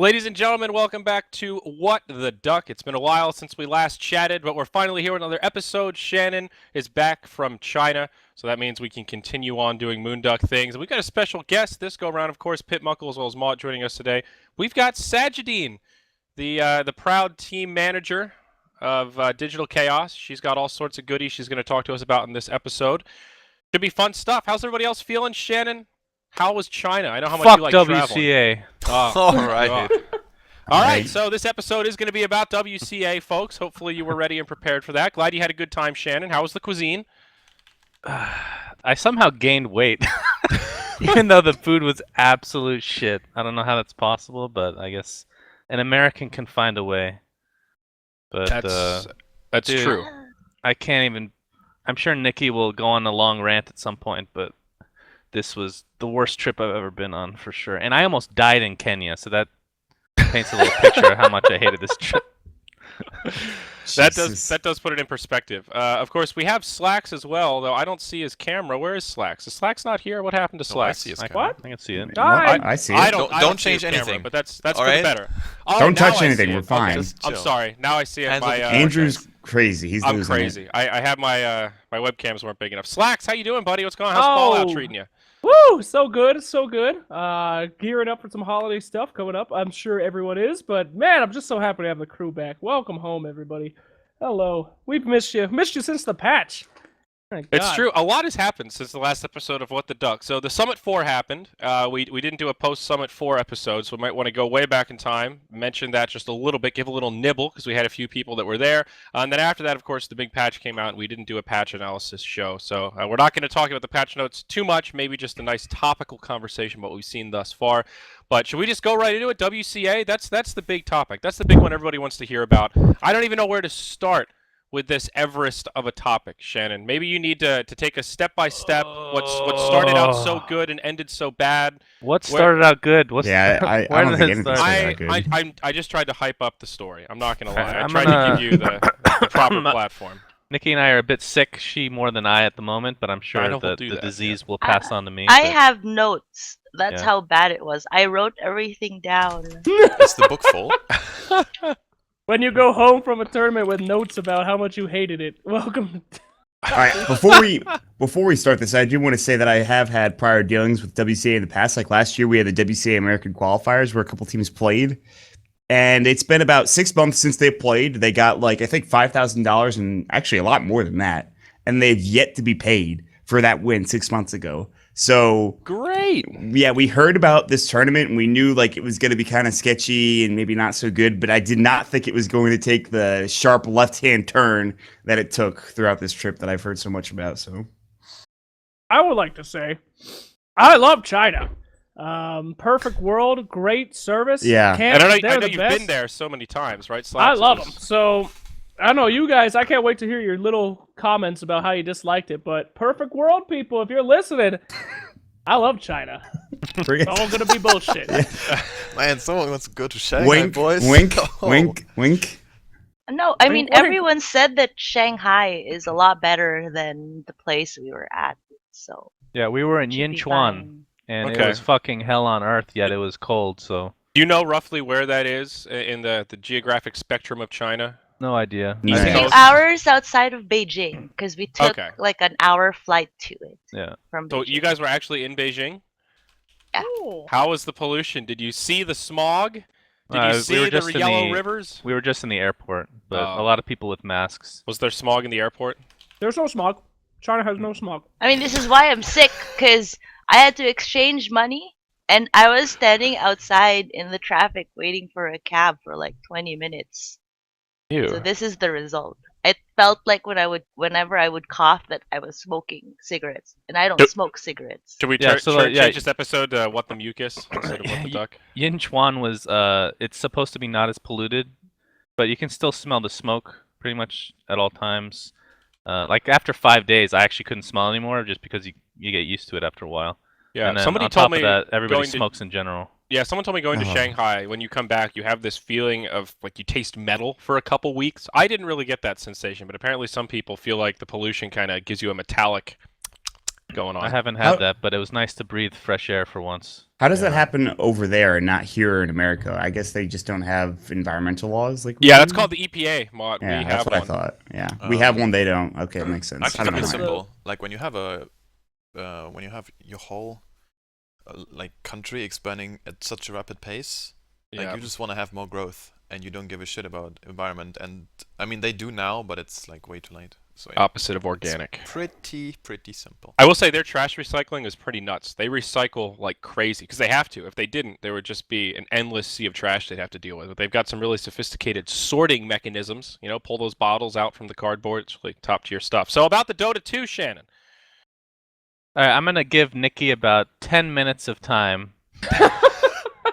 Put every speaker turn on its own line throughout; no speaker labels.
Ladies and gentlemen, welcome back to What the Duck. It's been a while since we last chatted, but we're finally here with another episode. Shannon is back from China, so that means we can continue on doing Moonduck things. And we've got a special guest this go around, of course, Pit Muckle as well as Maud joining us today. We've got Sajedene, the proud team manager of Digital Chaos. She's got all sorts of goodies she's going to talk to us about in this episode. Should be fun stuff. How's everybody else feeling, Shannon? How was China? I know how much you like
WCA.
traveling.
All right.
All right, so this episode is going to be about WCA, folks. Hopefully you were ready and prepared for that. Glad you had a good time, Shannon. How was the cuisine?
I somehow gained weight, even though the food was absolute shit. I don't know how that's possible, but I guess an American can find a way. But
That's
dude,
true.
I can't even. I'm sure Nikki will go on a long rant at some point, but this was the worst trip I've ever been on for sure. And I almost died in Kenya, so that paints a little picture of how much I hated this trip.
That does put it in perspective. Of course, we have Slacks as well, though I don't see his camera. Where is Slacks? Is Slacks not here? What happened to
No, I
Slacks?
see his
Like,
camera.
what? I can see it.
I see it.
I don't
Don't
see his
change
camera,
anything.
but that's
All
for the
right?
better. All
Don't
right, now
touch
I
anything,
see
we're
it.
fine.
Okay.
Just
I'm
chill.
sorry. Now I see it.
Hands on the camera.
Andrew's crazy. He's
I'm
losing it.
crazy. I have my webcams weren't big enough. Slacks, how you doing, buddy? What's going on? How's Fallout treating you?
Woo! So good, so good. Gearing up for some holiday stuff coming up. I'm sure everyone is, but man, I'm just so happy to have the crew back. Welcome home, everybody. Hello. We've missed you. Missed you since the patch. My
It's
God.
true. A lot has happened since the last episode of What the Duck. So the Summit 4 happened. We didn't do a post-Summit 4 episode, so we might want to go way back in time, mention that just a little bit, give a little nibble, because we had a few people that were there. And then after that, of course, the big patch came out, and we didn't do a patch analysis show. So we're not going to talk about the patch notes too much, maybe just a nice topical conversation about what we've seen thus far. But should we just go right into it? WCA, that's the big topic. That's the big one everybody wants to hear about. I don't even know where to start with this Everest of a topic, Shannon. Maybe you need to take a step-by-step. What started out so good and ended so bad.
What started out good? What's
Yeah, I
where
don't
did
think
it
anything
start?
started out good.
I just tried to hype up the story. I'm not going to lie. I
I'm
tried
gonna-
to give you the proper platform.
Nikki and I are a bit sick, she more than I at the moment, but I'm
I
sure
know we'll
that
do
the
that,
disease will pass on to me.
I
but-
have notes. That's
Yeah.
how bad it was. I wrote everything down.
Is the book full?
When you go home from a tournament with notes about how much you hated it. Welcome.
All right, before we start this, I do want to say that I have had prior dealings with WCA in the past. Like last year, we had the WCA American qualifiers where a couple teams played, and it's been about 6 months since they played. They got I think $5,000 and actually a lot more than that, and they've yet to be paid for that win 6 months ago. So
Great.
yeah, we heard about this tournament and we knew it was going to be kind of sketchy and maybe not so good, but I did not think it was going to take the sharp left-hand turn that it took throughout this trip that I've heard so much about. So
I would like to say, I love China. Perfect world, great service.
Yeah.
And I
They're
know
the
you've
best.
been there so many times, right?
I
Slacks?
love them. So, I don't know, you guys, I can't wait to hear your little comments about how you disliked it, but perfect world, people, if you're listening, I love China. It's all gonna be bullshit.
Man, someone wants to go to Shanghai,
wink,
boys.
wink,
Oh.
wink, wink.
No, I mean,
Wink, wink.
everyone said that Shanghai is a lot better than the place we were at. So,
Yeah, we were in
should be
Yinchuan,
fine.
and
Okay.
it was fucking hell on earth, yet it was cold, so
Do you know roughly where that is in the geographic spectrum of China?
no idea.
Nice.
A
I
few
think-
hours outside of Beijing, because we took
Okay.
like an hour flight to it
Yeah.
from
So
Beijing.
you guys were actually in Beijing?
Ooh.
How was the pollution? Did you see the smog? Did you
we
see
were
the
just in
yellow
the-
rivers?
We were just in the airport, but
Oh.
a lot of people with masks.
Was there smog in the airport?
There's no smog. China has no smog.
I mean, this is why I'm sick, because I had to exchange money, and I was standing outside in the traffic waiting for a cab for like 20 minutes.
Ew.
So this is the result. It felt like whenever I would cough that I was smoking cigarettes, and I don't
Yep.
smoke cigarettes.
Should we
Yeah, so, like, yeah.
change this episode to What the Mucus instead of What the Duck?
Yinchuan was it's supposed to be not as polluted, but you can still smell the smoke pretty much at all times. Like after 5 days, I actually couldn't smell anymore just because you get used to it after a while.
Yeah,
And then
somebody
on
told
top
me
of that, everybody
going to-
smokes in general.
Yeah, someone told me going to
Uh-huh.
Shanghai, when you come back, you have this feeling of like you taste metal for a couple weeks. I didn't really get that sensation, but apparently some people feel like the pollution kind of gives you a metallic going on.
I haven't had
How-
that, but it was nice to breathe fresh air for once.
How does that happen over there and not here in America? I guess they just don't have environmental laws like we
Yeah,
do?
that's called the EPA mod.
Yeah,
we
that's
have
what I
one.
thought. Yeah, we have one. They don't. Okay, it makes sense.
Actually,
I don't
it's
know.
pretty simple. Like when you have your whole like country expanding at such a rapid pace, like
Yeah.
you just want to have more growth, and you don't give a shit about environment. And I mean, they do now, but it's like way too late. So yeah,
Opposite of organic.
pretty simple.
I will say their trash recycling is pretty nuts. They recycle like crazy because they have to. If they didn't, there would just be an endless sea of trash they'd have to deal with. But they've got some really sophisticated sorting mechanisms. You know, pull those bottles out from the cardboard. It's really top tier stuff. So about the Dota 2, Shannon.
All right, I'm gonna give Nikki about 10 minutes of time.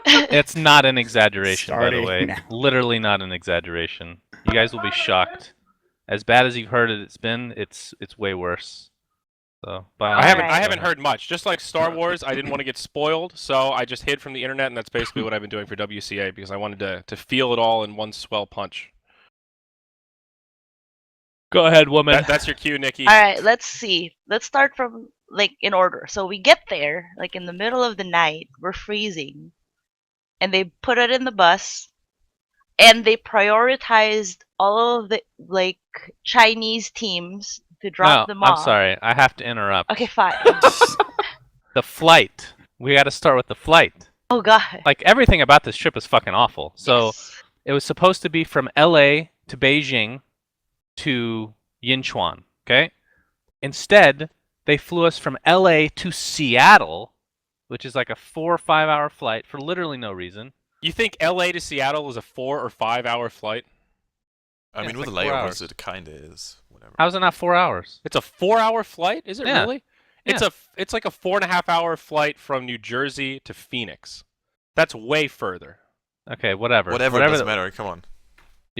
It's not an exaggeration, by
Starting
the way.
now.
Literally not an exaggeration. You guys will be shocked. As bad as you've heard it's been, it's way worse. So, by all
I haven't
means,
I
go
haven't
ahead.
heard much. Just like Star Wars, I didn't want to get spoiled, so I just hid from the internet, and that's basically what I've been doing for WCA because I wanted to feel it all in one swell punch.
Go ahead, woman.
That's your cue, Nikki.
All right, let's see. Let's start from like in order. So we get there like in the middle of the night. We're freezing, and they put it in the bus, and they prioritized all of the like Chinese teams to drop
No,
them off.
I'm sorry. I have to interrupt.
Okay, fine.
The flight. We got to start with the flight.
Oh God.
Like everything about this trip is fucking awful. So
Yes.
it was supposed to be from LA to Beijing to Yinchuan, okay? Instead, they flew us from LA to Seattle, which is like a 4 or 5 hour flight for literally no reason.
You think LA to Seattle is a 4 or 5 hour flight?
I
Yeah,
mean,
it's
with
like
the
4
layovers,
hours.
it kinda is. Whatever.
How is it not 4 hours?
It's a 4-hour flight? Is it
Yeah.
really? It's like a 4.5-hour flight from New Jersey to Phoenix. That's way further.
Okay, whatever.
Whatever, it doesn't matter. Come on.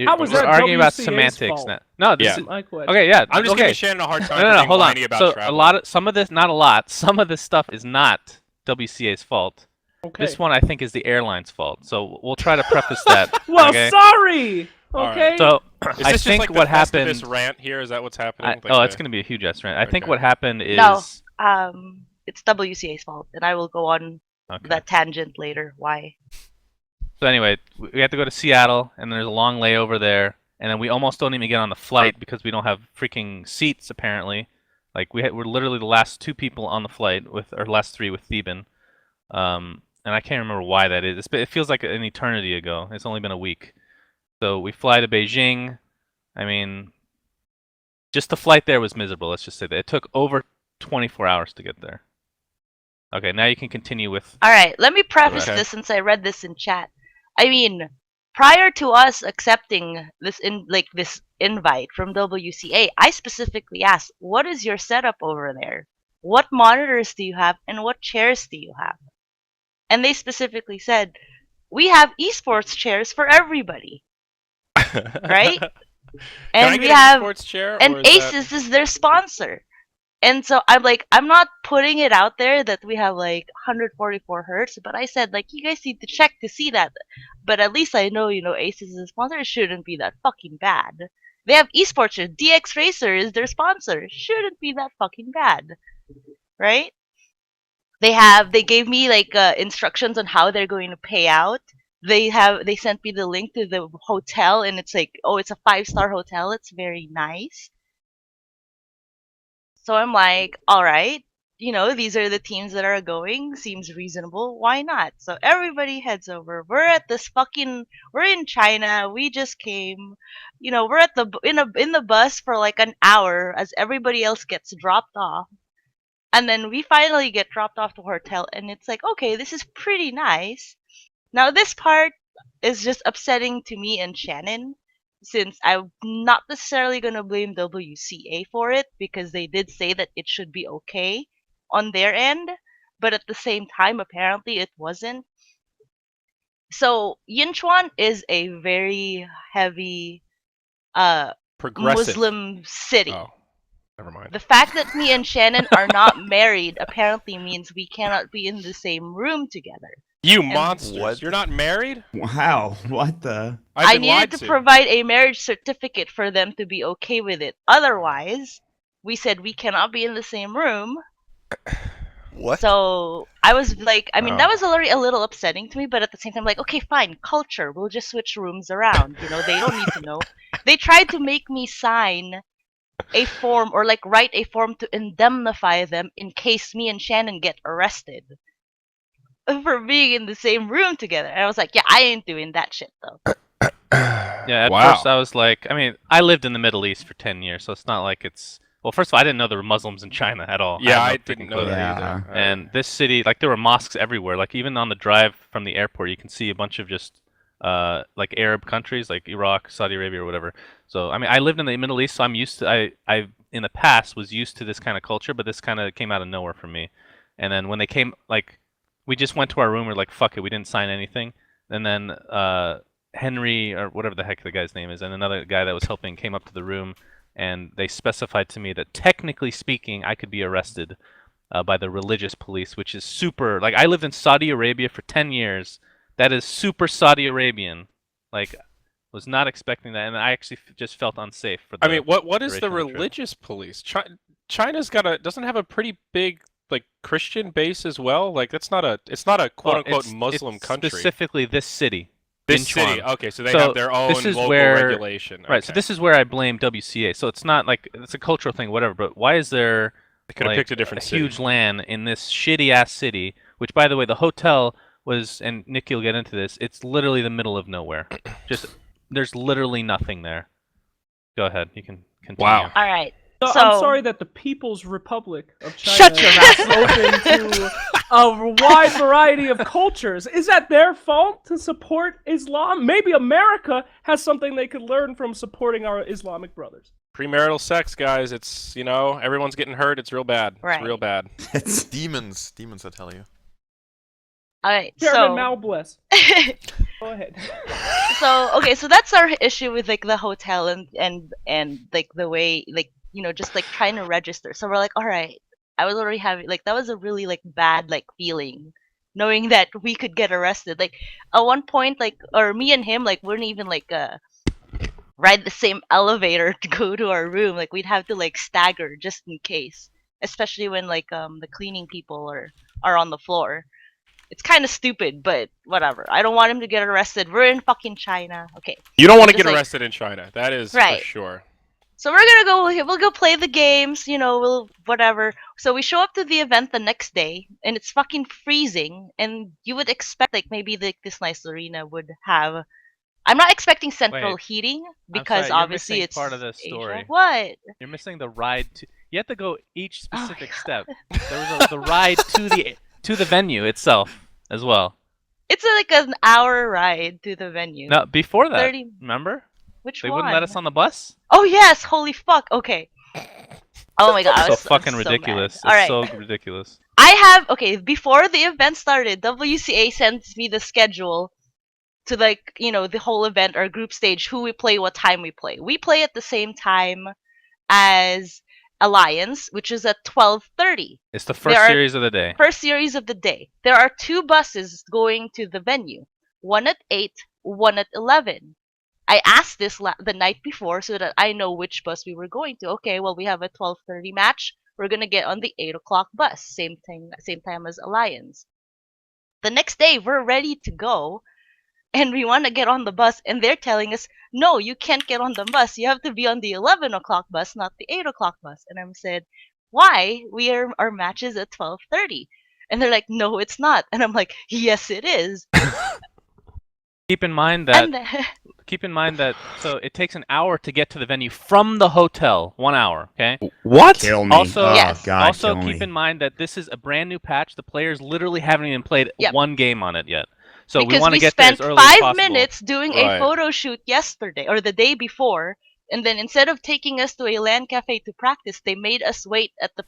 How was
we're
that
arguing about
WCA's
semantics
fault?
now. No, this
Yeah.
is
My question.
okay. Yeah,
I'm just
okay.
giving Shannon a hard time
No,
for being
hold on.
whiny about
So
travel.
a lot of some of this, not a lot. Some of this stuff is not WCA's fault.
Okay.
This one, I think, is the airline's fault. So we'll try to preface that.
Well,
okay?
sorry.
All right.
Okay.
So
Is
I
this
think
just like
what
the
happened.
Festivus rant here? Is that what's happening?
It's going to be a huge ass rant. I think
Okay.
what happened is.
No. It's WCA's fault, and I will go on
Okay.
that tangent later. Why?
So anyway, we have to go to Seattle, and there's a long layover there, and then we almost don't even get on the flight because we don't have freaking seats apparently. Like we're literally the last 2 people on the flight or last 3 with Theban, and I can't remember why that is. It feels like an eternity ago. It's only been a week. So we fly to Beijing. I mean, just the flight there was miserable. Let's just say that it took over 24 hours to get there. Okay, now you can continue with.
All right, let me preface
Okay.
this since I read this in chat. I mean, prior to us accepting this this invite from WCA, I specifically asked, "What is your setup over there? What monitors do you have, and what chairs do you have?" And they specifically said, "We have esports chairs for everybody, right?
Can I
And
get
we
an
have
esports chair?
and
or is that-
Asus is their sponsor." And so I'm like, I'm not putting it out there that we have like 144 hertz, but I said like you guys need to check to see that. But at least I know, Asus is a sponsor. It shouldn't be that fucking bad. They have esports chairs. DX Racer is their sponsor. It shouldn't be that fucking bad, right? They gave me like instructions on how they're going to pay out. They sent me the link to the hotel, and it's like, oh, it's a 5-star hotel. It's very nice. So I'm like, all right, these are the teams that are going. Seems reasonable. Why not? So everybody heads over. We're in China. We just came. We're at in the bus for like an hour as everybody else gets dropped off. And then we finally get dropped off to the hotel, and it's like, okay, this is pretty nice. Now this part is just upsetting to me and Shannon, since I'm not necessarily going to blame WCA for it, because they did say that it should be okay on their end, but at the same time, apparently it wasn't. So Yinchuan is a very heavy
Progressive.
Muslim city.
Oh, never mind.
The fact that me and Shannon are not married apparently means we cannot be in the same room together.
You monsters!
What?
You're not married?
Wow, what the?
I've
I
been lied
needed to provide a marriage certificate for them to be okay with it. Otherwise, we said we cannot be in the same room,
What?
So I was like, I mean,
Oh.
that was already a little upsetting to me, but at the same time, like, okay, fine, culture. We'll just switch rooms around. You know, they don't need to know. They tried to make me sign a form or like write a form to indemnify them in case me and Shannon get arrested for being in the same room together. And I was like, yeah, I ain't doing that shit though.
Yeah, at first I was like, I mean, I lived in the Middle East for 10 years, so it's not like it's. Well, first of all, I didn't know there were Muslims in China at all.
Yeah,
had
I
no
didn't
freaking
know
clue.
that
Yeah.
either.
And this city, like, there were mosques everywhere. Like, even on the drive from the airport, you can see a bunch of just, like, Arab countries, like Iraq, Saudi Arabia, or whatever. So, I mean, I lived in the Middle East, so I'm used to. I in the past was used to this kind of culture, but this kind of came out of nowhere for me. And then when they came, like, we just went to our room. We're like, fuck it, we didn't sign anything. And then Henry or whatever the heck the guy's name is, and another guy that was helping came up to the room, and they specified to me that technically speaking, I could be arrested by the religious police, which is super. Like, I lived in Saudi Arabia for 10 years. That is super Saudi Arabian. Like, was not expecting that, and I actually just felt unsafe for the.
I mean, what is the
duration of the trip.
religious police? China's doesn't have a pretty big like Christian base as well. Like it's not a quote unquote
it's
Muslim country.
Specifically, this city.
This
Incheon.
city, okay, so they
So
have their own
this is
local
where-
regulation.
Right, so
okay.
this is where I blame WCA. So it's not like it's a cultural thing, whatever. But why is there
They could have
like
picked a different city.
huge land in this shitty ass city? Which, by the way, the hotel was, and Nikki will get into this. It's literally the middle of nowhere. Just there's literally nothing there. Go ahead, you can continue.
Wow.
All right.
So,
So-
I'm sorry that the People's Republic of China
Shut your mouth.
is open to a wide variety of cultures. Is that their fault to support Islam? Maybe America has something they could learn from supporting our Islamic brothers.
Premarital sex, guys. It's everyone's getting hurt. It's real bad.
Right.
It's real bad.
It's
Demons, I tell you.
All right.
Chairman
So
Malbless. Go ahead.
so okay, so that's our issue with like the hotel and like the way like just like trying to register. So we're like, all right, I was already having like that was a really like bad like feeling, knowing that we could get arrested. Like at one point, like or me and him like wouldn't even like ride the same elevator to go to our room. Like we'd have to like stagger just in case, especially when like the cleaning people are on the floor. It's kind of stupid, but whatever. I don't want him to get arrested. We're in fucking China. Okay.
You don't want to
Just
get
like-
arrested in China. That is
Right.
for sure.
So we're gonna go. We'll go play the games. We'll whatever. So we show up to the event the next day, and it's fucking freezing. And you would expect like maybe this nice arena would have. I'm not expecting central
Wait.
heating
I'm
because
sorry, you're
obviously
missing
it's
part of the
Asia.
story.
What?
You're missing the ride to. You have to go each
Oh my
specific step. There was the ride to the venue itself as well.
It's like an hour ride to the venue.
No, before that,
30.
remember?
Which
They
one?
wouldn't let us on the bus.
Oh yes! Holy fuck! Okay. Oh my god! I
So
was
fucking
so
ridiculous.
mad. All right.
It's so ridiculous.
I have before the event started, WCA sends me the schedule to like the whole event or group stage, who we play, what time we play. We play at the same time as Alliance, which is at 12:30.
It's the first
are-
series of the day.
First series of the day. There are 2 buses going to the venue. One at 8, one at 11. I asked this the night before so that I know which bus we were going to. Okay, well we have a 12:30 match. We're gonna get on the 8 o'clock bus, same time as Alliance. The next day we're ready to go, and we want to get on the bus, and they're telling us, no, you can't get on the bus. You have to be on the 11 o'clock bus, not the 8 o'clock bus. And I'm said, why? Our match is at 12:30. And they're like, no, it's not. And I'm like, yes, it is.
Keep in mind that.
And the-
Keep in mind that. So it takes an hour to get to the venue from the hotel. 1 hour. Okay.
What?
kill me.
Also-
oh,
Yes.
God,
Also,
kill
keep
me.
in mind that this is a brand new patch. The players literally haven't even played
Yep.
one game on it yet. So we
because
want to
we
get there as
spent
early as
5
possible.
minutes doing
Right.
a photo shoot yesterday or the day before, and then instead of taking us to a LAN cafe to practice, they made us wait at the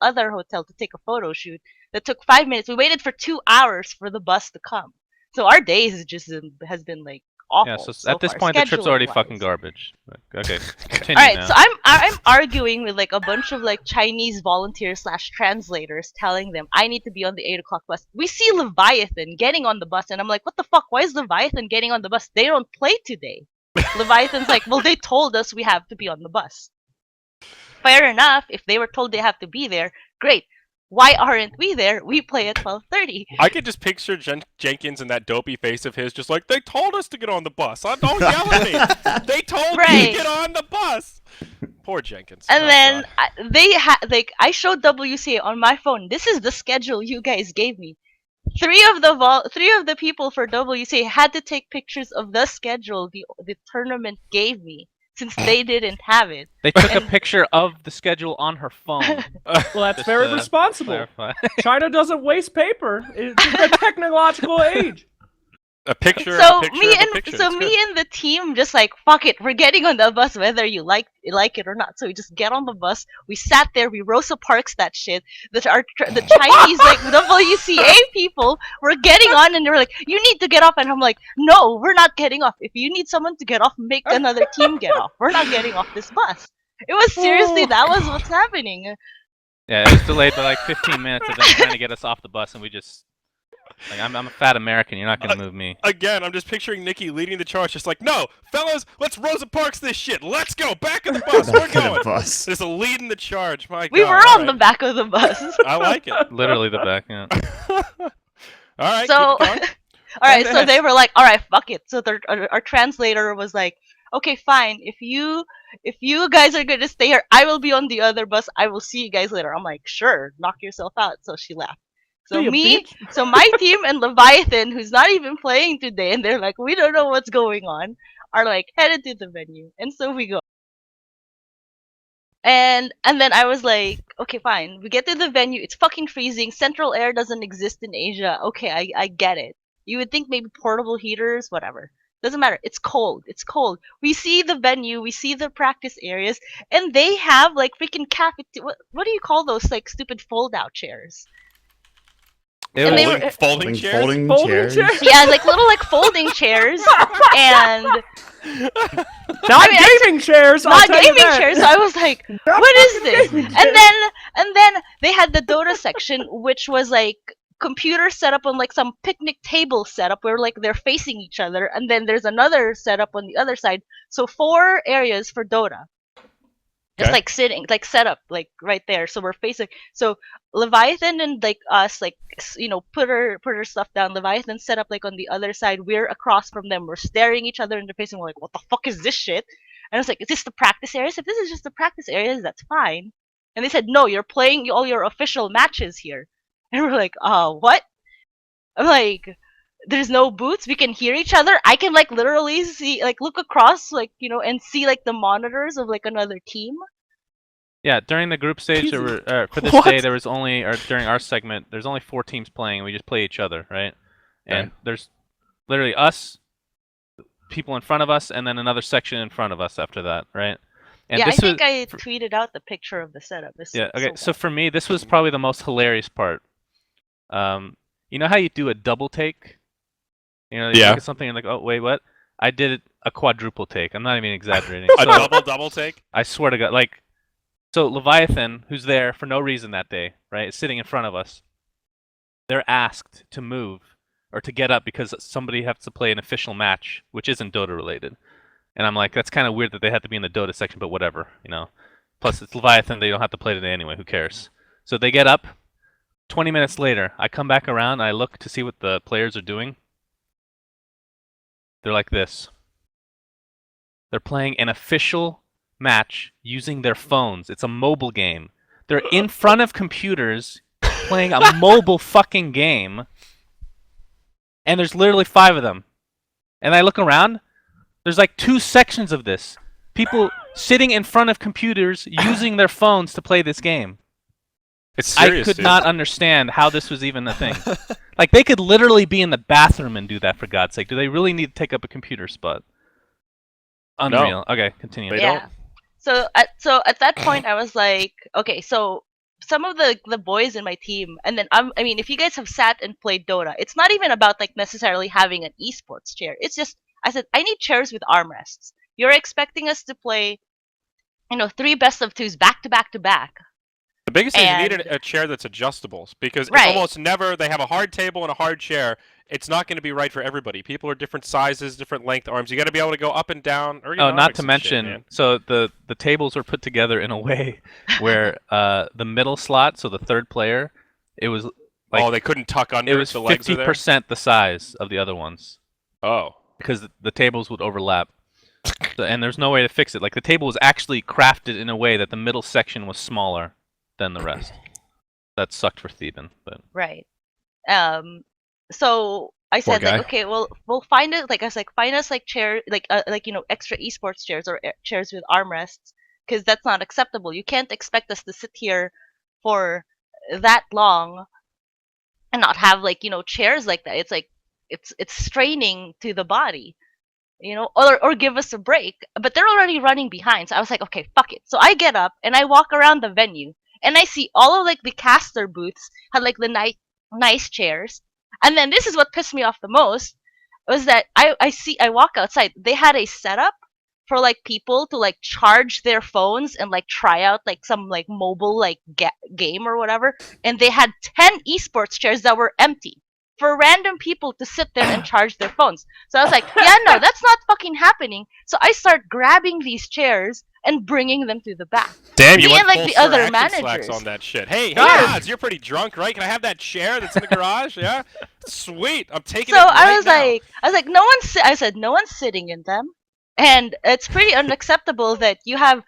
other hotel to take a photo shoot. That took 5 minutes. We waited for 2 hours for the bus to come. So our day has been like awful.
Yeah. So,
so
at this
far,
point, the trip's already
scheduling-wise.
fucking garbage. Okay. Continue
All right,
now.
so I'm arguing with like a bunch of like Chinese volunteers / translators, telling them I need to be on the 8 o'clock bus. We see Leviathan getting on the bus, and I'm like, what the fuck? Why is Leviathan getting on the bus? They don't play today. Leviathan's like, well, they told us we have to be on the bus. Fair enough. If they were told they have to be there, great. Why aren't we there? We play at 12:30.
I could just picture Jenkins and that dopey face of his, just like, they told us to get on the bus. Don't yell at me. They told me
Right.
to get on the bus. Poor Jenkins.
And
Oh,
then
God.
I showed WCA on my phone. This is the schedule you guys gave me. Three of the people for WCA had to take pictures of the schedule the tournament gave me, since they didn't have it.
They took a picture of the schedule on her phone.
Well, that's
Just
very
to
responsible.
clarify.
China doesn't waste paper. It's a technological age.
A picture
So
of a picture
me
of a
and
picture.
so
That's
me
good.
and the team just like, fuck it, we're getting on the bus whether you like it or not. So we just get on the bus. We sat there. We Rosa Parks that shit. The Chinese like WCA people were getting on, and they were like, "You need to get off," and I'm like, "No, we're not getting off. If you need someone to get off, make another team get off. We're not getting off this bus." It was seriously that was what's happening.
Yeah, it was delayed by like 15 minutes of them trying to get us off the bus, and we just like, I'm a fat American. You're not gonna move me.
Again, I'm just picturing Nikki leading the charge, just like, no, fellas, let's Rosa Parks this shit. Let's go back in the bus. We're
Back in the
going.
bus.
Just leading the charge. My
We
God.
were
all
on the
right.
back of the bus.
I like it.
Literally the back. Yeah.
All right.
So,
keep going.
all right,
Go
so
ahead.
they were like, all right, fuck it. So our translator was like, okay, fine. If you guys are gonna stay here, I will be on the other bus. I will see you guys later. I'm like, sure, knock yourself out. So she left. So
See ya,
me,
bitch.
so my team and Leviathan, who's not even playing today, and they're like, we don't know what's going on, are like headed to the venue, and so we go. And then I was like, okay, fine. We get to the venue. It's fucking freezing. Central air doesn't exist in Asia. Okay, I get it. You would think maybe portable heaters, whatever. Doesn't matter. It's cold. It's cold. We see the venue. We see the practice areas, and they have like freaking what do you call those like stupid fold-out chairs? And they
Folding,
were-
folding chairs.
Folding
Folding
chairs.
chairs?
Yeah, like little like folding chairs, and
Not gaming chairs. I'll
not
tell you
gaming
that.
chairs. So I was like,
Not
what is
fucking
this?
gaming
And
chairs.
then they had the Dota section, which was like computer set up on like some picnic table setup where like they're facing each other, and then there's another setup on the other side. So 4 areas for Dota. Just
Okay.
like sitting, like set up, like right there. So we're facing. So Leviathan and like us, like put her stuff down. Leviathan set up like on the other side. We're across from them. We're staring each other in the face, and we're like, "What the fuck is this shit?" And I was like, "Is this the practice areas? If this is just the practice areas, that's fine." And they said, "No, you're playing all your official matches here." And we're like, what?" I'm like, "There's no booths. We can hear each other. I can like literally see, like look across, like and see like the monitors of like another team."
Yeah, during the group stage, there were, for this
What?
day, there was only, or during our segment, there's only 4 teams playing, and we just play each other, right? And
Okay.
there's literally us, people in front of us, and then another section in front of us after that, right? And
Yeah, I
this was,
think I tweeted out the picture of the setup. This
yeah,
looks
okay.
so
So for me, this was probably the most hilarious part. You know how you do a double take? You
Yeah.
look at something and like, oh wait, what? I did a quadruple take. I'm not even exaggerating.
A
So,
double take.
I swear to God, like, so Leviathan, who's there for no reason that day, right, is sitting in front of us. They're asked to move or to get up because somebody has to play an official match, which isn't Dota related. And I'm like, that's kind of weird that they have to be in the Dota section, but whatever, Plus, it's Leviathan, they don't have to play today anyway, who cares? So they get up. 20 minutes later, I come back around, I look to see what the players are doing. They're like this. They're playing an official match using their phones. It's a mobile game. They're in front of computers playing a mobile fucking game. And there's literally 5 of them. And I look around, there's like 2 sections of this. People sitting in front of computers using their phones to play this game.
It's serious,
I could
dude.
not understand how this was even a thing. Like, they could literally be in the bathroom and do that, for God's sake. Do they really need to take up a computer spot? Unreal. Okay, continue.
They
yeah.
don't.
So at that point, I was like, okay, so some of the boys in my team, and then I mean, if you guys have sat and played Dota, it's not even about like necessarily having an esports chair. It's just I said I need chairs with armrests. You're expecting us to play, 3 best of 2s back to back to back.
The biggest thing is you need
And-
a chair that's adjustable because it's
Right.
almost never they have a hard table and a hard chair. It's not going to be right for everybody. People are different sizes, different length arms. You got to be able to go up and down. Or,
Oh, not
mix
to
some
mention,
shit, man.
so the tables were put together in a way where the middle slot, so the third player, It was like
oh, they couldn't tuck under.
it was
the legs are there?
50% the size of the other ones
Oh.
because the tables would overlap. And there's no way to fix it. Like the table was actually crafted in a way that the middle section was smaller than the rest. That sucked for Theban, but
Right. So I
Poor
said
guy.
like, okay, well, we'll find it. Like I was like, find us like chair, like extra esports chairs or chairs with armrests, because that's not acceptable. You can't expect us to sit here for that long and not have like chairs like that. It's like it's straining to the body. Or give us a break. But they're already running behind. So I was like, okay, fuck it. So I get up and I walk around the venue and I see all of like the caster booths had like the nice chairs. And then this is what pissed me off the most was that I walk outside. They had a setup for like people to like charge their phones and like try out like some like mobile like game or whatever. And they had 10 esports chairs that were empty for random people to sit there and charge their phones. So I was like, yeah, no, that's not fucking happening. So I start grabbing these chairs and bringing them to the back.
Damn, you
Me
went
and, like,
full
the
Sir
other
Action Slacks
managers.
on that shit. Hey,
Yeah.
Odds, you're pretty drunk, right? Can I have that chair that's in the garage? Yeah, sweet. I'm taking
So
it right
I was
now.
like, I said, no one's sitting in them, and it's pretty unacceptable that you have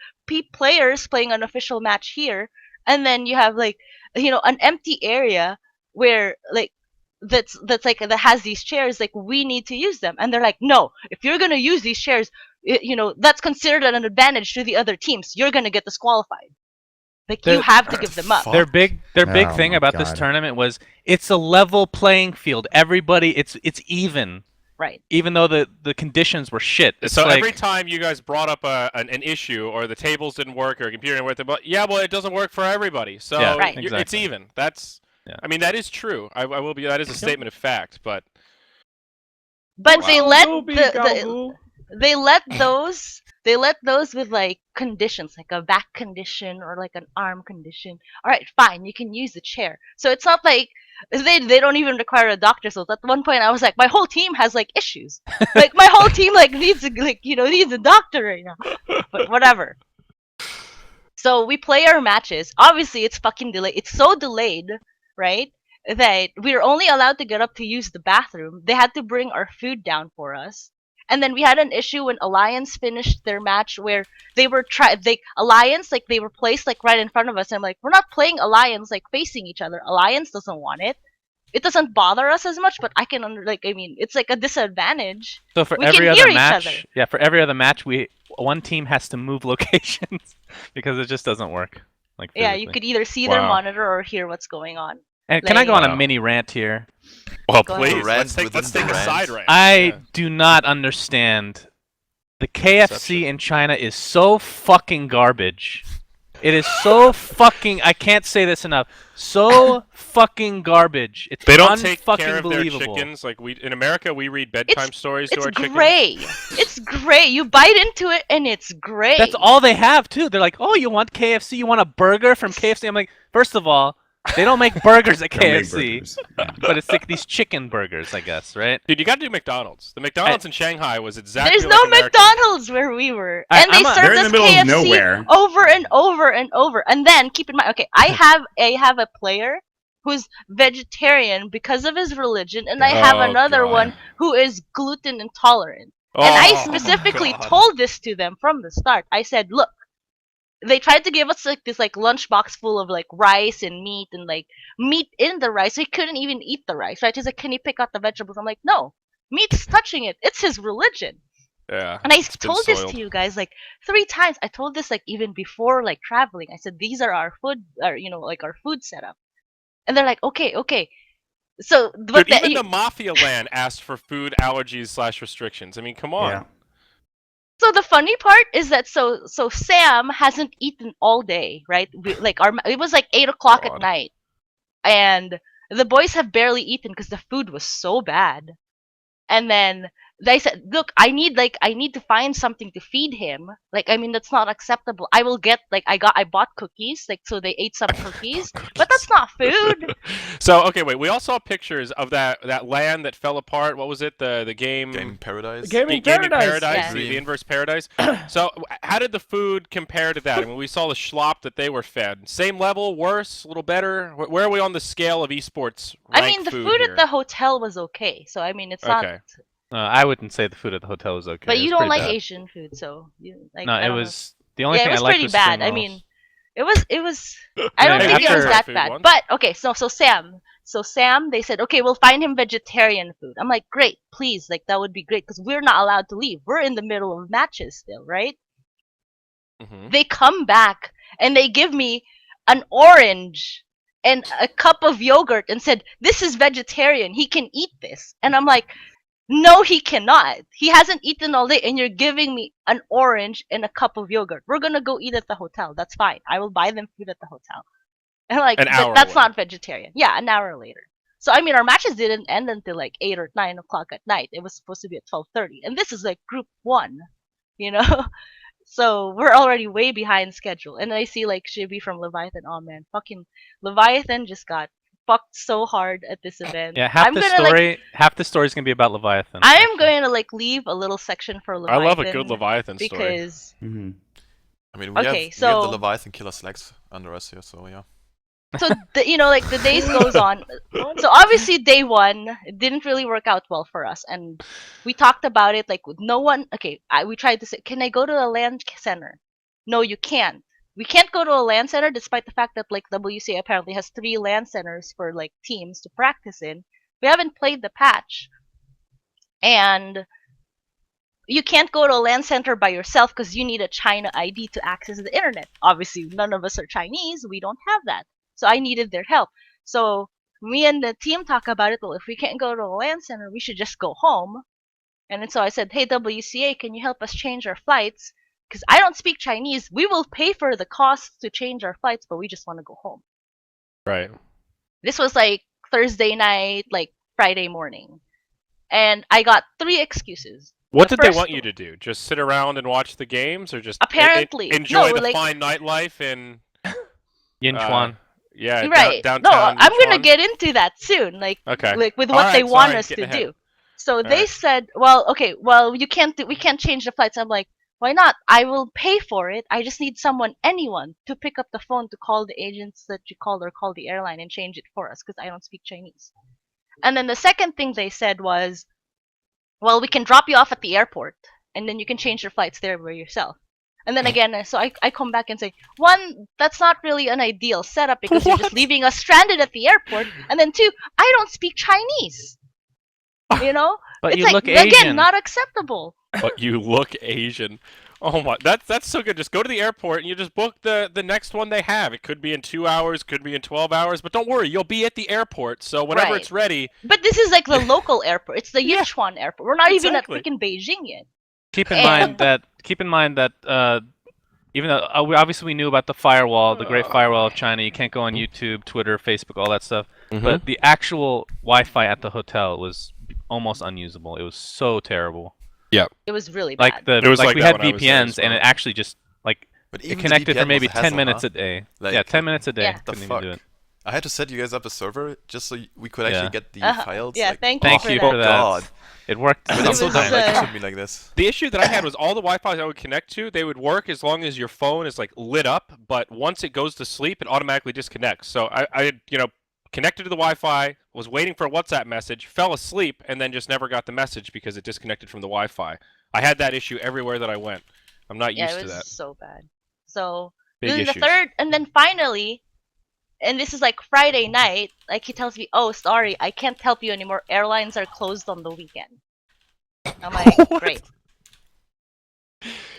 players playing an official match here, and then you have like, an empty area where like that's like that has these chairs. Like we need to use them, and they're like, no, if you're gonna use these chairs, that's considered an advantage to the other teams. You're gonna get disqualified. Like you have to give them up.
their big
Oh
thing
my
about this
God.
tournament was it's a level playing field. Everybody, it's even.
Right.
Even though the conditions were shit. It's
So
like,
every time you guys brought up an issue or the tables didn't work or a computer didn't work, but yeah, well, it doesn't work for everybody. So
Yeah,
Right.
it's
exactly.
even. That's.
Yeah.
I mean, that is true. I will be. That is a statement of fact. But
But they let
Goopy,
the they let those with like conditions, like a back condition or like an arm condition. All right, fine, you can use the chair. So it's not like they don't even require a doctor. So at one point I was like, my whole team has like issues. Like my whole team like needs a doctor right now. But whatever. So we play our matches. Obviously it's fucking delayed. It's so delayed, right? That we were only allowed to get up to use the bathroom. They had to bring our food down for us. And then we had an issue when Alliance finished their match where they were Alliance, like they were placed like right in front of us. And I'm like, we're not playing Alliance like facing each other. Alliance doesn't want it. It doesn't bother us as much, but I mean, it's like a disadvantage.
so for
we
every
can
other
hear each
match,
other.
yeah, for every other match, one team has to move locations because it just doesn't work. Like
Yeah, you
physically.
could either see their
Wow.
monitor or hear what's going on.
And can I go on a
Wow.
mini rant here?
well,
Go ahead.
please
Rant
let's take
within the
a
rant.
side rant.
I
Yeah.
do not understand. The KFC in China is so fucking garbage. It is so fucking. I can't say this enough. So fucking garbage. It's
They don't take
unfucking
care of their
believable.
chickens like we in America. We read bedtime stories to
It's
our chickens.
gray. It's gray. You bite into it and it's gray.
That's all they have too. They're like, oh, you want KFC? You want a burger from KFC? I'm like, first of all, they don't make burgers at
Don't make
KFC,
burgers.
but it's like these chicken burgers, I guess, right?
Dude, you got to do McDonald's. The McDonald's in Shanghai was exactly.
There's
like
no
American.
McDonald's where we were,
I-
and they
I'm a-
served
They're in
us
the middle of
KFC
nowhere.
over and over and over. And then keep in mind, okay, I have a player who's vegetarian because of his religion, and I have
Oh,
another
God.
one who is gluten intolerant. And I
Oh,
specifically
God.
told this to them from the start. I said, look, they tried to give us like this like lunchbox full of like rice and meat and like meat in the rice. We couldn't even eat the rice, right? He's like, can you pick out the vegetables? I'm like, no, meat's touching it. It's his religion.
Yeah.
And I
it's been
told this
soiled.
to you guys like 3 times. I told this like even before like traveling. I said, these are our food, or like our food setup. And they're like, okay. So, but
Dude, even the Mafia Land asked for food allergies / restrictions. I mean, come on.
Yeah.
So the funny part is that so Sam hasn't eaten all day, right? It was like 8 o'clock at
God.
night, and the boys have barely eaten because the food was so bad. And then they said, look, I need to find something to feed him. Like, I mean, that's not acceptable. I will get I bought cookies, like, so they ate some cookies, but that's not food.
So okay, wait. We all saw pictures of that land that fell apart. What was it? The game.
Gaming Paradise.
Gaming
Gaming
Paradise.
Paradise,
Yeah.
the inverse paradise. So, how did the food compare to that? I mean, we saw the schlop that they were fed. Same level, worse, a little better. Where are we on the scale of esports?
I mean, the food
here?
at the hotel was okay. So I mean, it's
Okay.
not.
I wouldn't say the food at the hotel was okay.
But
It
you
was
don't
pretty
like
bad.
Asian food, so you like.
No,
I
it
don't know.
was the only
Yeah,
thing
it was
I liked
pretty
was
bad.
spring
I
rolls.
mean, it was. I don't
Yeah,
think it was
after-
that
food
bad.
once.
But okay, so Sam, they said, okay, we'll find him vegetarian food. I'm like, great, please, like that would be great because we're not allowed to leave. We're in the middle of matches still, right?
Mhm.
They come back and they give me an orange and a cup of yogurt and said, this is vegetarian. He can eat this. And I'm like, no, he cannot. He hasn't eaten all day, and you're giving me an orange and a cup of yogurt. We're gonna go eat at the hotel. That's fine. I will buy them food at the hotel. And I'm like,
An hour
that's
away.
not vegetarian. Yeah, an hour later. So I mean, our matches didn't end until like 8 or 9 o'clock at night. It was supposed to be at 12:30, and this is like group 1, you know. So we're already way behind schedule. And I see like Shibi from Leviathan. Oh man, fucking Leviathan just got fucked so hard at this event.
Yeah, half
I'm
the
gonna, like,
story is gonna be about Leviathan.
I am
actually.
going to like leave a little section for
I
Leviathan.
love a good Leviathan story.
because
Mm-hmm.
I mean, we
Okay,
have we have
so-
the Leviathan killer slacks under us here, so yeah.
so like the days goes on. So obviously day 1 it didn't really work out well for us, and we talked about it like with no one. Okay, we tried to say, can I go to a LAN center? No, you can't. We can't go to a LAN center despite the fact that like WCA apparently has 3 LAN centers for like teams to practice in. We haven't played the patch, and you can't go to a LAN center by yourself because you need a China ID to access the internet. Obviously, none of us are Chinese. We don't have that. So I needed their help. So me and the team talk about it. Well, if we can't go to a LAN center, we should just go home. And then so I said, hey, WCA, can you help us change our flights? Because I don't speak Chinese. We will pay for the cost to change our flights, but we just want to go home.
Right.
This was like Thursday night, like Friday morning. And I got 3 excuses.
What
The
did they
first
want you to do? Just sit around and watch the games, or just
Apparently.
enjoy
No,
the
like-
fine nightlife in
Yinchuan.
yeah
Right.
downtown?
No, I'm gonna
Yinchuan?
get into that soon. Like
Okay.
with
All
what they
right,
want
sorry,
us to
getting ahead.
do. So they
right.
said, well, okay, well, we can't change the flights. I'm like, why not? I will pay for it. I just need anyone to pick up the phone to call the agents that you called or call the airline and change it for us because I don't speak Chinese. And then the second thing they said was, well, we can drop you off at the airport and then you can change your flights there by yourself. And then again, so I come back and say, 1, that's not really an ideal setup because you're just leaving us stranded at the airport. And then 2, I don't speak Chinese. You know?
But
it's
you
like,
look
again,
Asian.
not acceptable.
But you look Asian. Oh my, that's so good. Just go to the airport and you just book the next one they have. It could be in 2 hours, could be in 12 hours, but don't worry, you'll be at the airport. So whenever
Right.
it's ready,
But this is like the local airport. It's the Yinchuan airport. We're not
Exactly.
even at freaking Beijing yet.
Keep in
And-
mind that even though obviously we knew about the firewall, the Great Firewall of China, you can't go on YouTube, Twitter, Facebook, all that stuff. But the actual Wi-Fi at the hotel was almost unusable. It was so terrible.
It was really bad.
Like
It was like
we
that
had
when I was there
VPNs
as
and
well.
it actually just like
But
it
even the
connected for
VPN
maybe
was a
10
hassle,
minutes
huh?
a day.
Like,
Yeah, 10 minutes a day.
Yeah.
The
Couldn't
fuck?
even do it.
I had to set you guys up a server just so we could
Yeah.
actually get the
Uh-huh.
files.
Yeah,
like,
thank
Thank
you
you
for
for
that.
that.
God.
It worked.
I mean,
It
it's so
was,
dumb. Like, it
uh,
should be like this.
the issue that I had was all the Wi-Fi's I would connect to, they would work as long as your phone is like lit up, but once it goes to sleep, it automatically disconnects. So I connected to the Wi-Fi, was waiting for a WhatsApp message, fell asleep, and then just never got the message because it disconnected from the Wi-Fi. I had that issue everywhere that I went. I'm not
Yeah,
used
it
to
was
that.
so bad. So
Big
then
issues.
the third, and then finally, and this is like Friday night, like he tells me, oh, sorry, I can't help you anymore. Airlines are closed on the weekend. I'm like,
What?
great.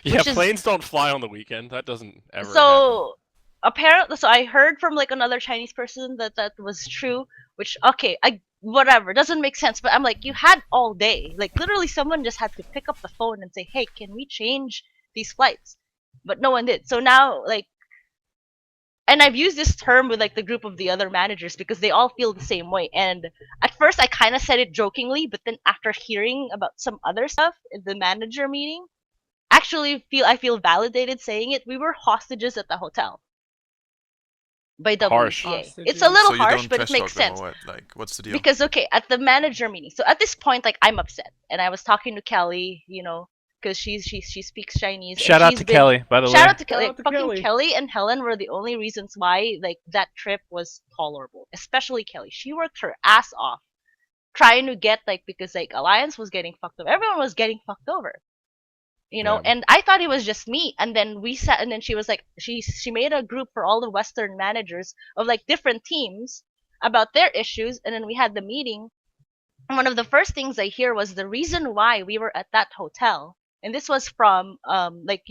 Yeah,
which is-
planes don't fly on the weekend. That doesn't ever happen.
So apparently, so I heard from like another Chinese person that was true. Which okay, whatever, doesn't make sense. But I'm like, you had all day. Like literally, someone just had to pick up the phone and say, hey, can we change these flights? But no one did. So now like. And I've used this term with like the group of the other managers because they all feel the same way. And at first I kind of said it jokingly, but then after hearing about some other stuff in the manager meeting, I feel validated saying it. We were hostages at the hotel by
Harsh.
WCA. It's a little
So you
harsh,
don't
but it
trash
makes
talk them
sense.
or what? Like, what's the deal?
Because okay, at the manager meeting, so at this point, like I'm upset, and I was talking to Kelly, because she speaks Chinese. and
Shout out
she's
to
been-
Kelly, by the way.
Shout out to Kelly.
Shout out to
Fucking
Kelly.
Kelly and Helen were the only reasons why like that trip was tolerable. Especially Kelly. She worked her ass off trying to get because like Alliance was getting fucked over. Everyone was getting fucked over.
Yeah.
And I thought it was just me. And then we sat, and then she was like, she made a group for all the Western managers of like different teams about their issues, and then we had the meeting. And one of the first things I hear was the reason why we were at that hotel, and this was from like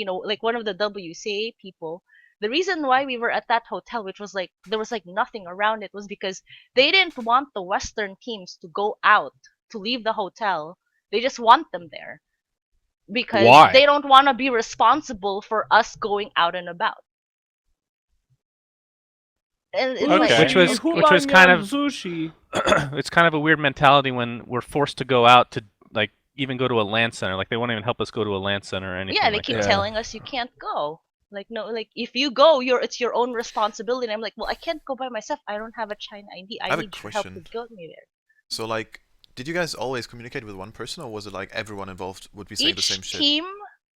one of the WCA people. The reason why we were at that hotel, which was like there was like nothing around it, was because they didn't want the Western teams to go out to leave the hotel. They just want them there because
Why?
they don't want to be responsible for us going out and about. And it's like,
Okay.
Which was kind of
sushi.
it's kind of a weird mentality when we're forced to go out to like even go to a LAN center. Like they won't even help us go to a LAN center or anything.
yeah, they
like
keep
that.
telling us you can't go. Like no, like if you go, it's your own responsibility. And I'm like, well, I can't go by myself. I don't have a China ID. I
have a
need your help to
question.
get me there.
So like, did you guys always communicate with one person, or was it like everyone involved would be saying the same shit?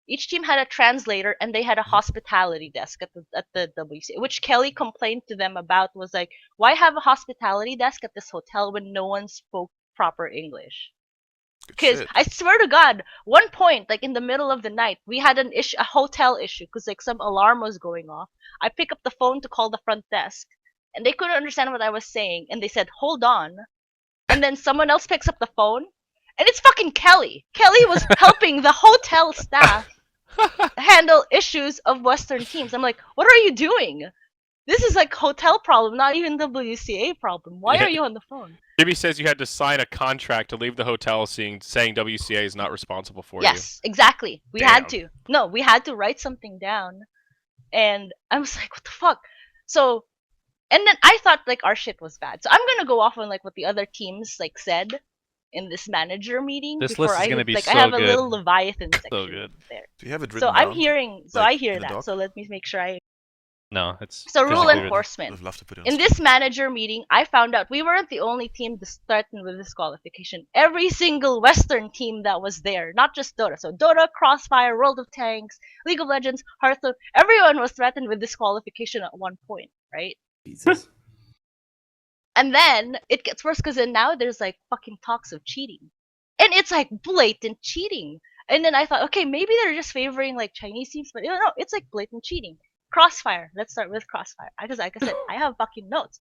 Each team had a translator, and they had a hospitality desk at the WC, which Kelly complained to them about. Was like, why have a hospitality desk at this hotel when no one spoke proper English?
Good
Because
shit.
I swear to God, one point, like in the middle of the night, we had a hotel issue because like some alarm was going off. I pick up the phone to call the front desk, and they couldn't understand what I was saying, and they said, "Hold on," and then someone else picks up the phone, and it's fucking Kelly. Kelly was helping the hotel staff handle issues of Western teams. I'm like, what are you doing? This is like hotel problem, not even WCA problem. Why
Yeah.
are you on the phone?
Jimmy says you had to sign a contract to leave the hotel saying WCA is not responsible for
Yes, exactly. We had
Damn.
to. No, we had to write something down. And I was like, what the fuck? So, and then I thought like our shit was bad. So I'm gonna go off on like what the other teams like said in this manager meeting.
This
before
list is
I
gonna be
like
so
I have
good.
a little Leviathan section
So good.
there.
Do you have it written
So I'm
down?
hearing. So
Like,
I hear
in the
that.
doc?
So let me make sure I.
No, it's
So
physically
rule
written.
enforcement.
Would love to put it on
In
screen.
this manager meeting, I found out we weren't the only team threatened with disqualification. Every single Western team that was there, not just Dota. So Dota, Crossfire, World of Tanks, League of Legends, Hearthstone, everyone was threatened with disqualification at one point, right?
Jesus.
And then it gets worse because then now there's like fucking talks of cheating. And it's like blatant cheating. And then I thought, okay, maybe they're just favoring like Chinese teams, but no, it's like blatant cheating. Crossfire. Let's start with Crossfire. Because like I said, I have fucking notes.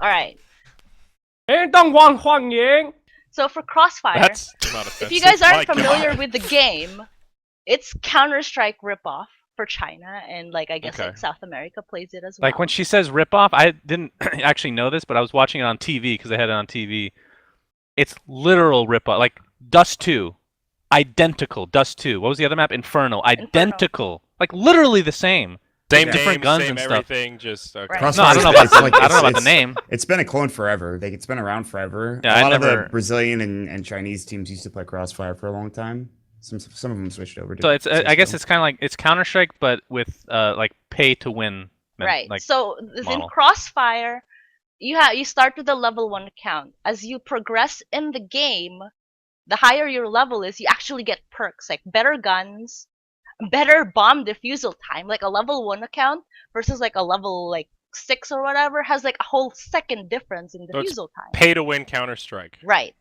All right.
哎，当王欢迎。
So for Crossfire,
That's not offensive.
if you guys aren't
My
familiar
God.
with the game, it's Counter-Strike ripoff for China, and like I guess
Okay.
like South America plays it as well.
Like when she says ripoff, I didn't actually know this, but I was watching it on TV because they had it on TV. It's literal ripoff. Like Dust 2, identical. Dust 2. What was the other map? Inferno. Identical. Like literally the same.
Same
different
name,
guns
same
and stuff.
everything. Just okay.
Right.
No, I
Crossfire's-
don't know about
it's like-
I don't know about the
it's-
name.
It's been a clone forever. Like it's been around forever.
Yeah,
a
I
lot of
never-
the Brazilian and Chinese teams used to play Crossfire for a long time. Some of them switched over to.
So it's I guess
CS:GO.
it's kind of like it's Counter Strike, but with like pay to win.
Right.
Like
So in
model.
Crossfire, you start with a level 1 account. As you progress in the game, the higher your level is, you actually get perks like better guns, better bomb defusal time. Like a level 1 account versus like a level like 6 or whatever has like a whole second difference in
So it's
defusal time.
Pay to win Counter Strike.
Right.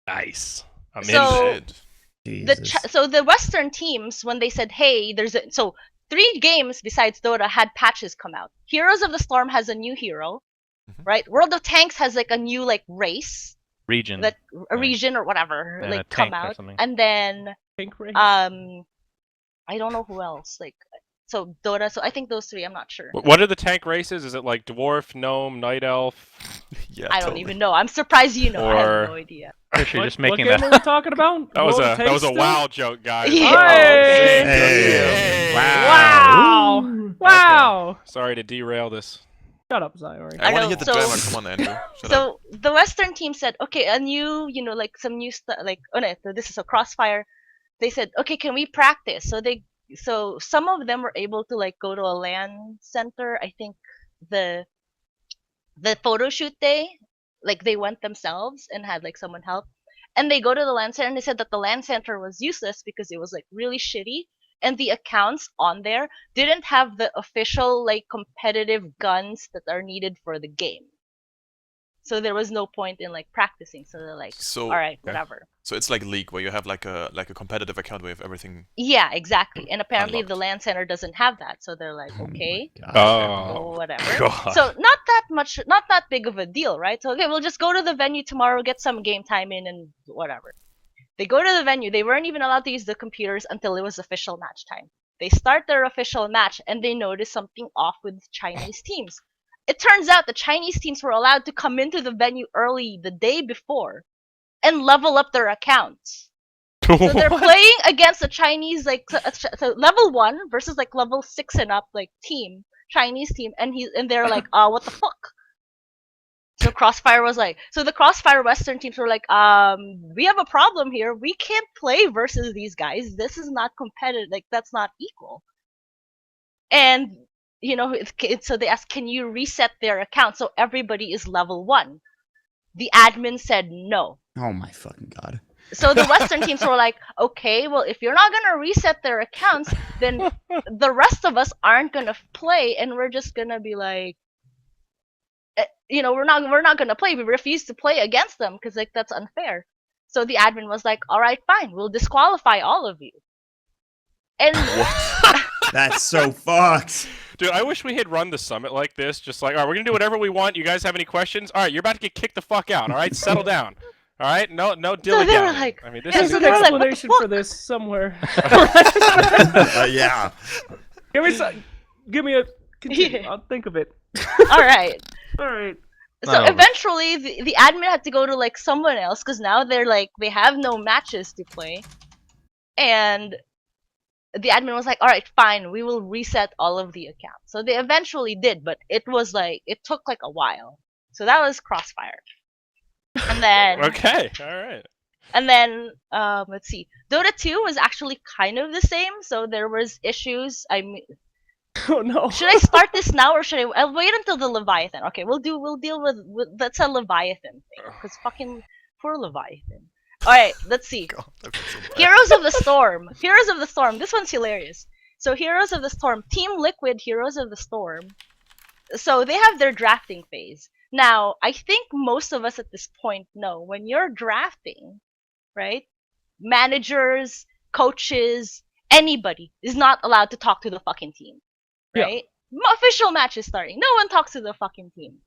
Nice. I'm
So-
in.
Shit.
Jesus.
So the Western teams, when they said, "Hey, so 3 games besides Dota had patches come out. Heroes of the Storm has a new hero,
Mhm.
right? World of Tanks has like a new like race
region.
that a
Right.
region or whatever
And a
like come
tank or
out,
something.
and then
Tank race.
I don't know who else like. So Dota. So I think those 3. I'm not sure.
What are the tank races? Is it like Dwarf, Gnome, Night Elf?
Yeah,
I don't
totally.
even know. I'm surprised you know. I
Or-
have no idea.
Pretty sure you're just making
what game
that.
are we talking about?
That was
World of
that was a
Tanks
WoW joke, guys.
Yeah.
Oh,
Hey!
see?
Hey.
Hey.
Wow.
Wow! Wow!
Sorry to derail this.
Shut up, Zyori.
I want to
know,
hear the
so-
drama. Come on, Andrew. Shut up.
So the Western team said, okay, a new, like some new stuff, like, oh no, so this is a Crossfire. They said, okay, can we practice? So some of them were able to like go to a LAN center. I think the photo shoot day, like they went themselves and had like someone help. And they go to the LAN center and they said that the LAN center was useless because it was like really shitty. And the accounts on there didn't have the official like competitive guns that are needed for the game. So there was no point in like practicing. So they're like,
So,
all right, whatever.
so it's like League, where you have like a competitive account where you have everything.
Yeah, exactly. And apparently
Unlocked.
the LAN center doesn't have that. So they're like, okay,
Oh.
whatever.
God.
So not that big of a deal, right? So okay, we'll just go to the venue tomorrow, get some game time in, and whatever. They go to the venue. They weren't even allowed to use the computers until it was official match time. They start their official match and they notice something off with Chinese teams. It turns out the Chinese teams were allowed to come into the venue early the day before and level up their accounts. So they're playing against a Chinese like so level 1 versus like level 6 and up like team, Chinese team, and they're like, what the fuck? So Crossfire was like, so the Crossfire Western teams were like, we have a problem here. We can't play versus these guys. This is not competitive. Like that's not equal. And so they asked, can you reset their account so everybody is level 1? The admin said no.
Oh my fucking god.
So the Western teams were like, okay, well, if you're not gonna reset their accounts, then the rest of us aren't gonna play, and we're just gonna be like, we're not gonna play. We refuse to play against them because like that's unfair. So the admin was like, all right, fine, we'll disqualify all of you. And
That's so fucked.
Dude, I wish we had run the summit like this. Just like, all right, we're gonna do whatever we want. You guys have any questions? All right, you're about to get kicked the fuck out. All right, settle down. All right, no dilly
they were
dally.
like,
I mean, this
There's
is
an
they were like, what the
explanation
fuck?
for this somewhere.
Yeah.
Give me a. Continue.
Yeah.
I'll think of it.
all right.
All right.
So
Not over.
eventually, the admin had to go to like someone else because now they're like they have no matches to play, and the admin was like, "All right, fine, we will reset all of the accounts." So they eventually did, but it took like a while. So that was Crossfire, and then
okay. All right.
and then let's see, Dota 2 was actually kind of the same. So there was issues. I mean,
Oh no.
should I start this now or should I'll wait until the Leviathan? Okay, we'll deal with that's a Leviathan thing because fucking poor Leviathan. All right, let's see.
God, I feel so bad.
Heroes of the Storm. Heroes of the Storm. This one's hilarious. So Heroes of the Storm, Team Liquid, Heroes of the Storm. So they have their drafting phase. Now, I think most of us at this point know when you're drafting, right? Managers, coaches, anybody is not allowed to talk to the fucking team.
Yeah.
Right? Official match is starting. No one talks to the fucking team.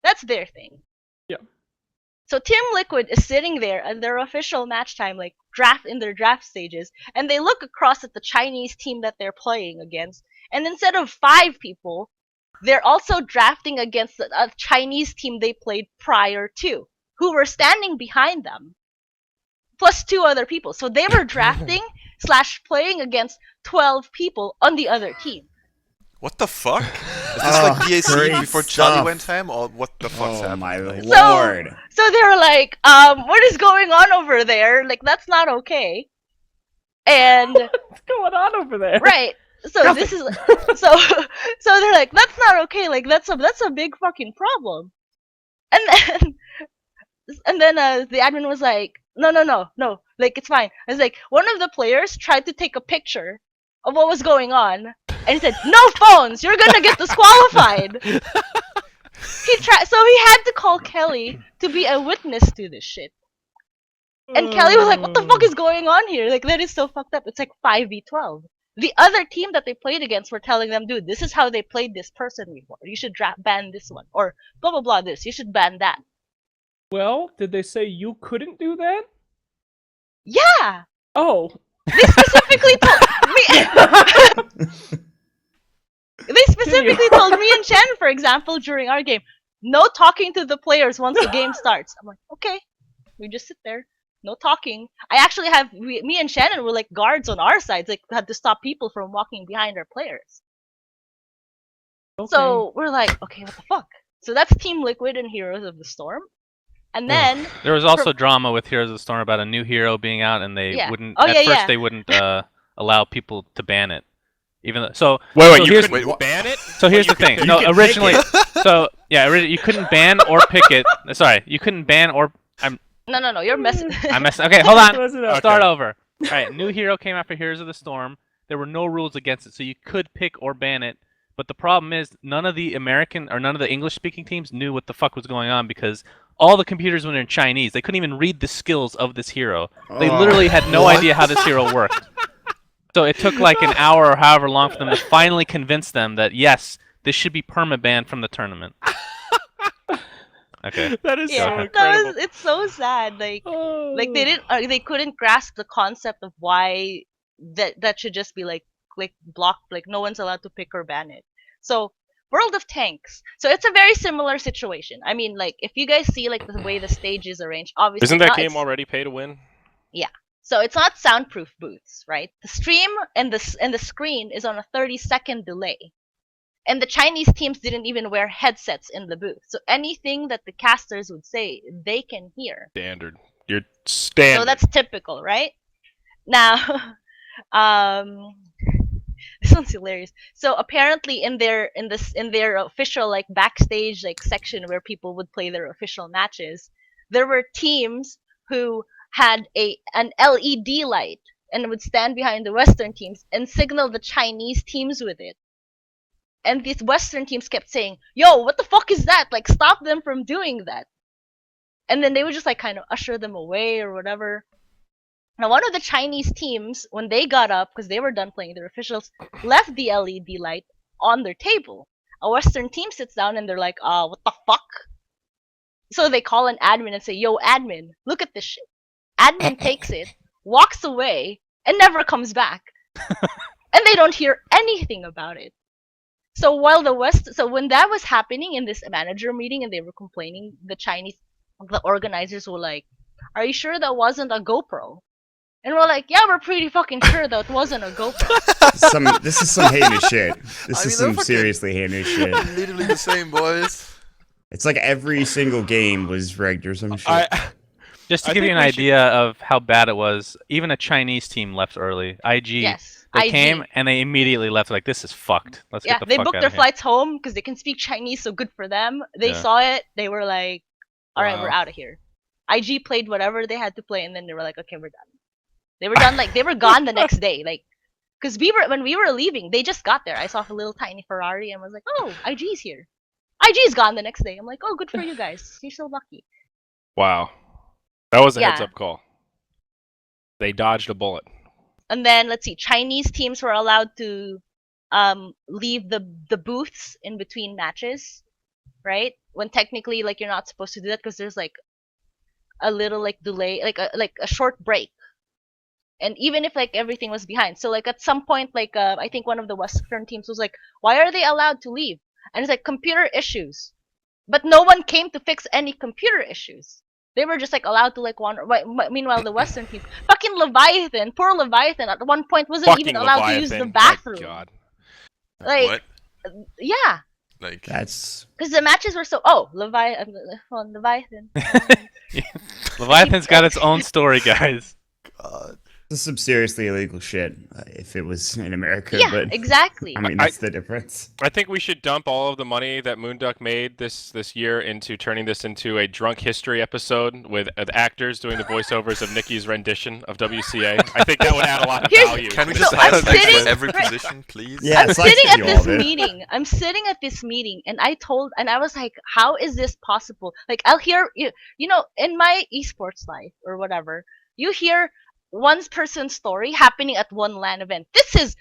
That's their thing.
Yeah.
So Team Liquid is sitting there at their official match time, like in their draft stages, and they look across at the Chinese team that they're playing against, and instead of 5 people, they're also drafting against a Chinese team they played prior to, who were standing behind them, plus 2 other people. So they were drafting / playing against 12 people on the other team.
What the fuck? Is this like
great
DAC before Charlie
stuff.
went ham, or what the fuck's
Oh
happening?
my
Like,
lord.
So they were like, what is going on over there? Like, that's not okay. And,
What's going on over there?
right. So this is, so they're like, that's not okay. Like, that's a big fucking problem. And then the admin was like, no. Like, it's fine. I was like, one of the players tried to take a picture of what was going on. And he said, no phones, you're gonna get disqualified. So he had to call Kelly to be a witness to this shit. And Kelly was like, what the fuck is going on here? Like, that is so fucked up. It's like 5v12. The other team that they played against were telling them, dude, this is how they played this person before. You should ban this one. Or blah, blah, blah, this. You should ban that.
Well, did they say you couldn't do that?
Yeah!
Oh.
They specifically told me... They specifically told me and Chen, for example, during our game, no talking to the players once the game starts. I'm like, okay, we just sit there, no talking. I actually have me and Shannon were like guards on our sides, like had to stop people from walking behind our players.
Okay.
So we're like, okay, what the fuck? So that's Team Liquid and Heroes of the Storm. And then
There was also drama with Heroes of the Storm about a new hero being out, and they
Yeah.
wouldn't.
Oh,
at
yeah,
first,
yeah.
they wouldn't allow people to ban it. Even though, so
Wait,
so
you
here's,
couldn't ban it?
So here's the thing. No,
pick
originally,
it.
so yeah, you couldn't ban or pick it. Sorry, you couldn't ban or
No, you're messing.
I messed. Okay, hold on.
Listen up.
Start
Okay.
over. All right, new hero came after Heroes of the Storm. There were no rules against it, so you could pick or ban it. But the problem is, none of the American or none of the English-speaking teams knew what the fuck was going on because all the computers were in Chinese. They couldn't even read the skills of this hero. They
Oh,
literally had no
what?
idea how this hero worked. So it took like an hour or however long for them to finally convince them that yes, this should be perma-banned from the tournament. Okay.
That is so
Yeah,
incredible.
it's so sad. Like they didn't, they couldn't grasp the concept of why that should just be like blocked. Like no one's allowed to pick or ban it. So World of Tanks. So it's a very similar situation. I mean, like if you guys see like the way the stage is arranged, obviously
Isn't that
not-
game
it's-
already pay to win?
So it's not soundproof booths, right? The stream and the screen is on a 30-second delay. And the Chinese teams didn't even wear headsets in the booth. So anything that the casters would say, they can hear.
Standard. You're standard.
So that's typical, right? Now, this one's hilarious. So apparently in their official like backstage like section where people would play their official matches, there were teams who had an LED light and would stand behind the Western teams and signal the Chinese teams with it. And these Western teams kept saying, "Yo, what the fuck is that? Like, stop them from doing that." And then they would just like kind of usher them away or whatever. Now, one of the Chinese teams, when they got up, because they were done playing their officials, left the LED light on their table. A Western team sits down and they're like, what the fuck? So they call an admin and say, "Yo, admin, look at this shit." Admin takes it, walks away, and never comes back. And they don't hear anything about it. So when that was happening in this manager meeting and they were complaining, the organizers were like, "Are you sure that wasn't a GoPro?" And we're like, "Yeah, we're pretty fucking sure that it wasn't a GoPro."
This is some heinous shit. This
I
is
mean,
some
they're fucking-
seriously heinous shit.
Literally the same, boys.
It's like every single game was rigged or some shit.
Just to
I
give you
think
an
we should-
idea of how bad it was, even a Chinese team left early. IG,
Yes,
they
IG.
came and they immediately left. Like, this is fucked. Let's
Yeah,
get the
they
fuck
booked
out
their
of here.
flights home because they can speak Chinese, so good for them. They
Yeah.
saw it, they were like, "All right, we're
Wow.
out of here." IG played whatever they had to play, and then they were like, "Okay, we're done." They were done. Like they were gone the next day. Like, because when we were leaving, they just got there. I saw a little tiny Ferrari and was like, "Oh, IG's here." IG's gone the next day. I'm like, "Oh, good for you guys. You're so lucky."
Wow. That was a
Yeah.
heads up call. They dodged a bullet.
And then let's see, Chinese teams were allowed to leave the booths in between matches, right? When technically like you're not supposed to do that because there's like a little like delay, like a short break. And even if like everything was behind, so like at some point like I think one of the Western teams was like, "Why are they allowed to leave?" And it's like computer issues, but no one came to fix any computer issues. They were just like allowed to like wander. Meanwhile, the Western team, fucking Leviathan, poor Leviathan, at one point wasn't
Fucking
even allowed to use the
Leviathan.
bathroom.
My God.
Like,
What?
yeah,
Like,
That's
because the matches were so. Leviathan.
Leviathan's got its own story, guys.
God.
this is some seriously illegal shit. If it was in America,
Yeah,
but
exactly.
I mean that's the difference.
I think we should dump all of the money that Moonduck made this year into turning this into a drunk history episode with actors doing the voiceovers of Nikki's rendition of WCA. I think that would add a lot of
Here's-
value.
Can we
So
just
I'm
hire Nick
sitting-
for every position, please?
Yeah,
I'm
it's like
sitting at
you
this
all did.
meeting. I'm sitting at this meeting, and I was like, how is this possible? Like, I'll hear, in my esports life or whatever, you hear one person's story happening at one LAN event. This is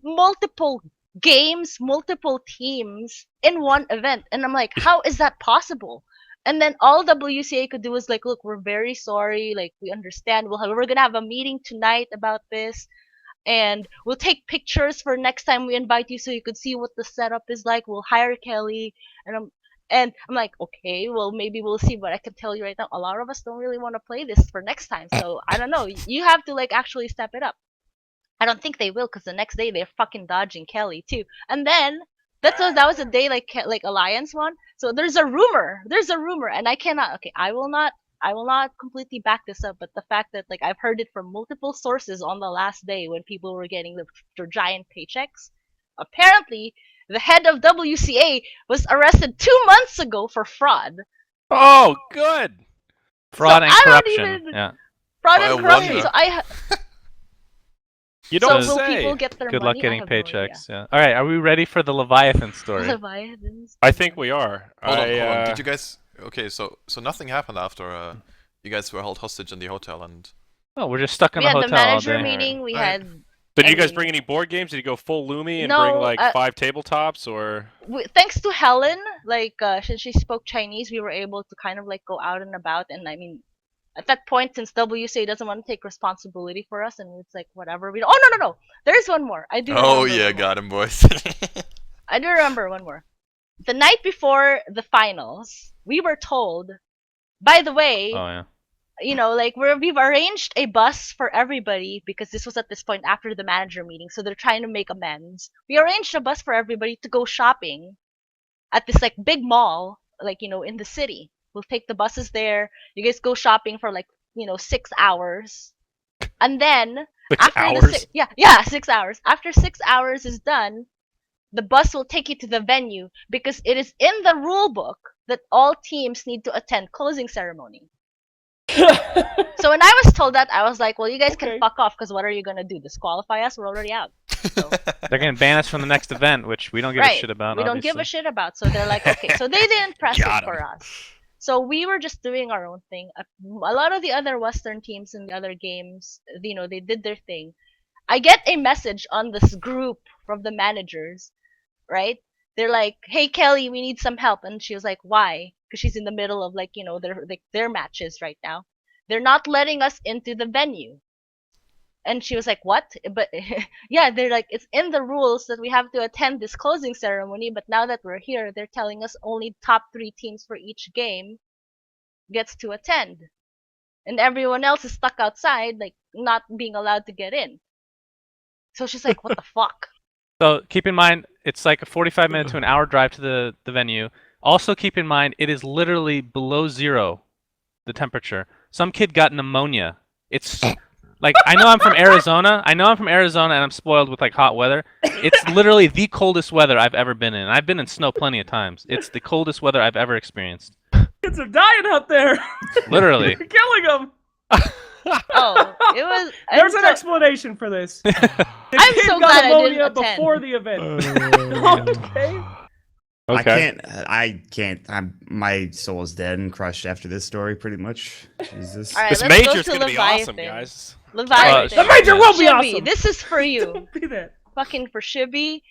multiple games, multiple teams in one event. And I'm like, how is that possible? And then all WCA could do was like, "Look, we're very sorry. Like, we understand. We're gonna have a meeting tonight about this. And we'll take pictures for next time we invite you so you could see what the setup is like. We'll hire Kelly." And I'm like, "Okay, well, maybe we'll see." But I can tell you right now, a lot of us don't really want to play this for next time. So I don't know. You have to like actually step it up. I don't think they will, because the next day they're fucking dodging Kelly too. And then that was the day like Alliance won. So there's a rumor, and I cannot. Okay, I will not completely back this up, but the fact that like I've heard it from multiple sources on the last day when people were getting their giant paychecks. Apparently, the head of WCA was arrested 2 months ago for fraud.
Oh, good.
Fraud
So
and
I don't
corruption.
even-
Yeah.
Fraud
I
and corruption.
wonder.
So
You
so
don't
will
say.
people get their
Good
money?
luck getting
I have no idea.
paychecks. Yeah. All right. Are we ready for the Leviathan story?
Leviathans.
I think we are.
Hold on. Did you guys? Okay, so nothing happened after you guys were held hostage in the hotel, and
Oh, we're just stuck in
We
the
had
hotel
the
all
manager
day.
meeting. We
Alright.
had.
Did you guys
Any-
bring any board games? Did you go full Loomy and
No,
bring like 5 tabletops or?
Thanks to Helen, like since she spoke Chinese, we were able to kind of like go out and about. And I mean, at that point, since WCA doesn't want to take responsibility for us, and it's like whatever. We don't. Oh no! There's one more. I do.
oh
remember
yeah,
one more.
got him, boys.
I do remember one more. The night before the finals, we were told. By the way,
Oh yeah.
you know, like we've arranged a bus for everybody because this was at this point after the manager meeting, so they're trying to make amends. We arranged a bus for everybody to go shopping at this like big mall, like in the city. We'll take the buses there. You guys go shopping for like 6 hours, and then
6
after
hours?
6 hours. After 6 hours is done, the bus will take you to the venue because it is in the rule book that all teams need to attend closing ceremony. So when I was told that, I was like, well, you guys
Okay.
can fuck off because what are you gonna do? Disqualify us? We're already out. So,
They're gonna ban us from the next event, which we don't give a
right.
shit about.
We don't give a
obviously.
shit about. So they're like, okay. So they didn't press
Got
it for us. So we were just doing our own thing. A lot of the other Western teams in the other games, they did their thing. I get a message on this group from the managers, right? They're like, "Hey Kelly, we need some help," and she was like, "Why?" Because she's in the middle of their matches right now. They're not letting us into the venue. And she was like, "What?" But yeah, they're like, it's in the rules that we have to attend this closing ceremony, but now that we're here, they're telling us only top 3 teams for each game gets to attend. And everyone else is stuck outside, like not being allowed to get in. So she's like, "What the fuck?"
So keep in mind, it's like a 45-minute to an hour drive to the venue. Also keep in mind, it is literally below 0, the temperature. Some kid got pneumonia. It's like I know I'm from Arizona, and I'm spoiled with like hot weather. It's literally the coldest weather I've ever been in. I've been in snow plenty of times. It's the coldest weather I've ever experienced.
Kids are dying out there.
Literally.
You're killing them.
Oh, it was.
There's an
so-
explanation for this. The
I'm
kid
so
got
glad I didn't
pneumonia
attend.
before the event. Okay.
Okay.
I can't. My soul is dead and crushed after this story, pretty much. Jesus.
All right,
This
let's go
major's
to
gonna be awesome,
Leviathan.
guys.
Leviathan.
The major will be
Shibby,
awesome.
this is for you.
Don't be that.
Fucking for Shibby,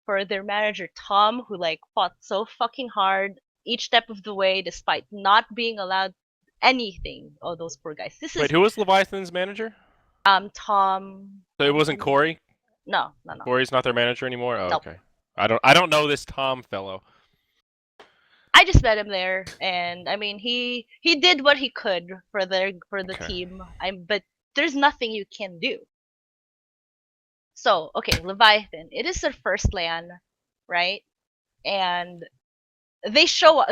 for their manager Tom, who like fought so fucking hard each step of the way despite not being allowed anything. Oh, those poor guys. This is
Wait, who was Leviathan's manager?
Tom.
So it wasn't Corey?
No.
Corey's not their manager anymore? Oh,
Nope.
okay. I don't know this Tom fellow.
I just met him there, and I mean he did what he could for the
Okay.
team. But there's nothing you can do. So okay, Leviathan. It is their first LAN, right? And they show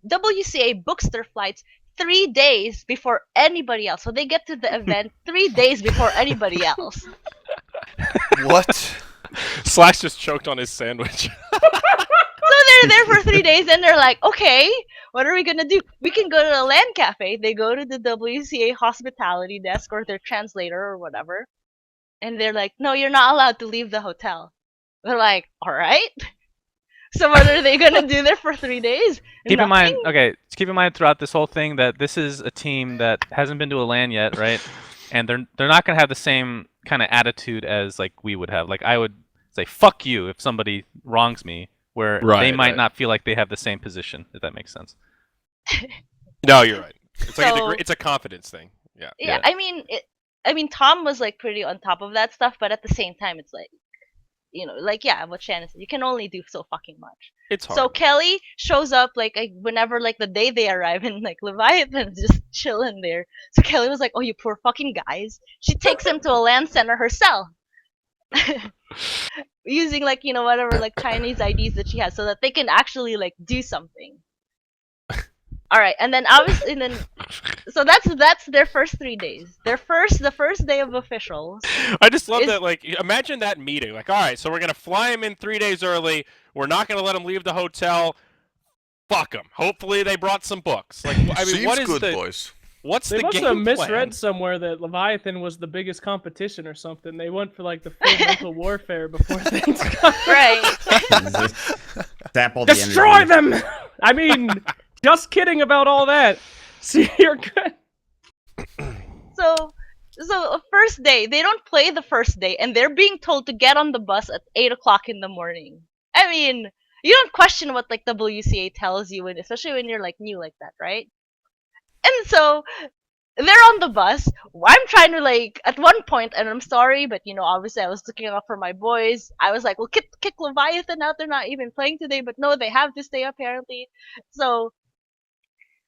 WCA books their flights 3 days before anybody else. So they get to the event 3 days before anybody else.
What?
Slash just choked on his sandwich.
So they're there for 3 days and they're like, okay, what are we gonna do? We can go to the LAN cafe. They go to the WCA hospitality desk or their translator or whatever. And they're like, no, you're not allowed to leave the hotel. They're like, alright. So what are they gonna do there for 3 days?
Keep in mind,
Nothing?
okay, just keep in mind throughout this whole thing that this is a team that hasn't been to a LAN yet, right? And they're not gonna have the same kind of attitude as like we would have. Like I would say "fuck you" if somebody wrongs me, where they
Right,
might
right.
not feel like they have the same position. If that makes sense.
No, you're right. It's like
So-
it's a confidence thing. Yeah.
Yeah,
Yeah.
I mean, Tom was like pretty on top of that stuff, but at the same time, it's like, like yeah, what Shannon said, you can only do so fucking much.
It's hard.
So Kelly shows up like whenever like the day they arrive, and like Leviathan's just chilling there. So Kelly was like, "Oh, you poor fucking guys." She takes him to a LAN center herself. using like whatever like Chinese IDs that she has, so that they can actually like do something. All right, and then so that's their first 3 days. The first day of officials.
I just love
Is-
that. Like, imagine that meeting. Like, all right, so we're gonna fly him in 3 days early. We're not gonna let him leave the hotel. Fuck them. Hopefully, they brought some books. Like, I mean,
Seems
what is
good,
the
boys.
what's
They
the
must
game
have misread
plan?
somewhere that Leviathan was the biggest competition or something. They went for like the full mental warfare before things got
Right.
Zap all the
Destroy
energy.
them! I mean, just kidding about all that. See, you're good.
So first day, they don't play the first day, and they're being told to get on the bus at 8 o'clock in the morning. I mean, you don't question what like WCA tells you, and especially when you're like new like that, right? And so they're on the bus. I'm trying to like at one point, and I'm sorry, but obviously I was looking out for my boys. I was like, well, kick Leviathan out. They're not even playing today, but no, they have to stay apparently. So,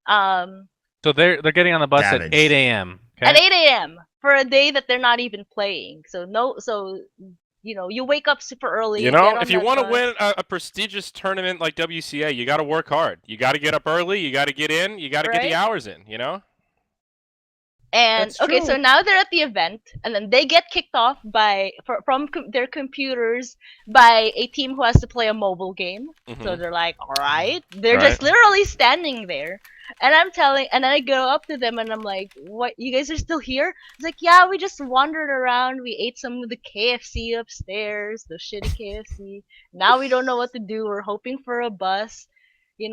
So they're getting on the bus
Savage.
at 8 a.m. Okay?
at 8 a.m. for a day that they're not even playing. So you wake up super early.
You
get
know,
on
if you
that
want to
bus.
win a prestigious tournament like WCA, you got to work hard. You got to get up early. You got to get in. You got to get the
Right.
hours in. You know.
And
That's
okay,
true.
so now they're at the event, and then they get kicked off from their computers by a team who has to play a mobile game.
Mhm.
So they're like, all right, they're
Right.
just literally standing there, and and then I go up to them and I'm like, what? You guys are still here? It's like, yeah, we just wandered around. We ate some of the KFC upstairs, the shitty KFC. Now we don't know what to do. We're hoping for a bus,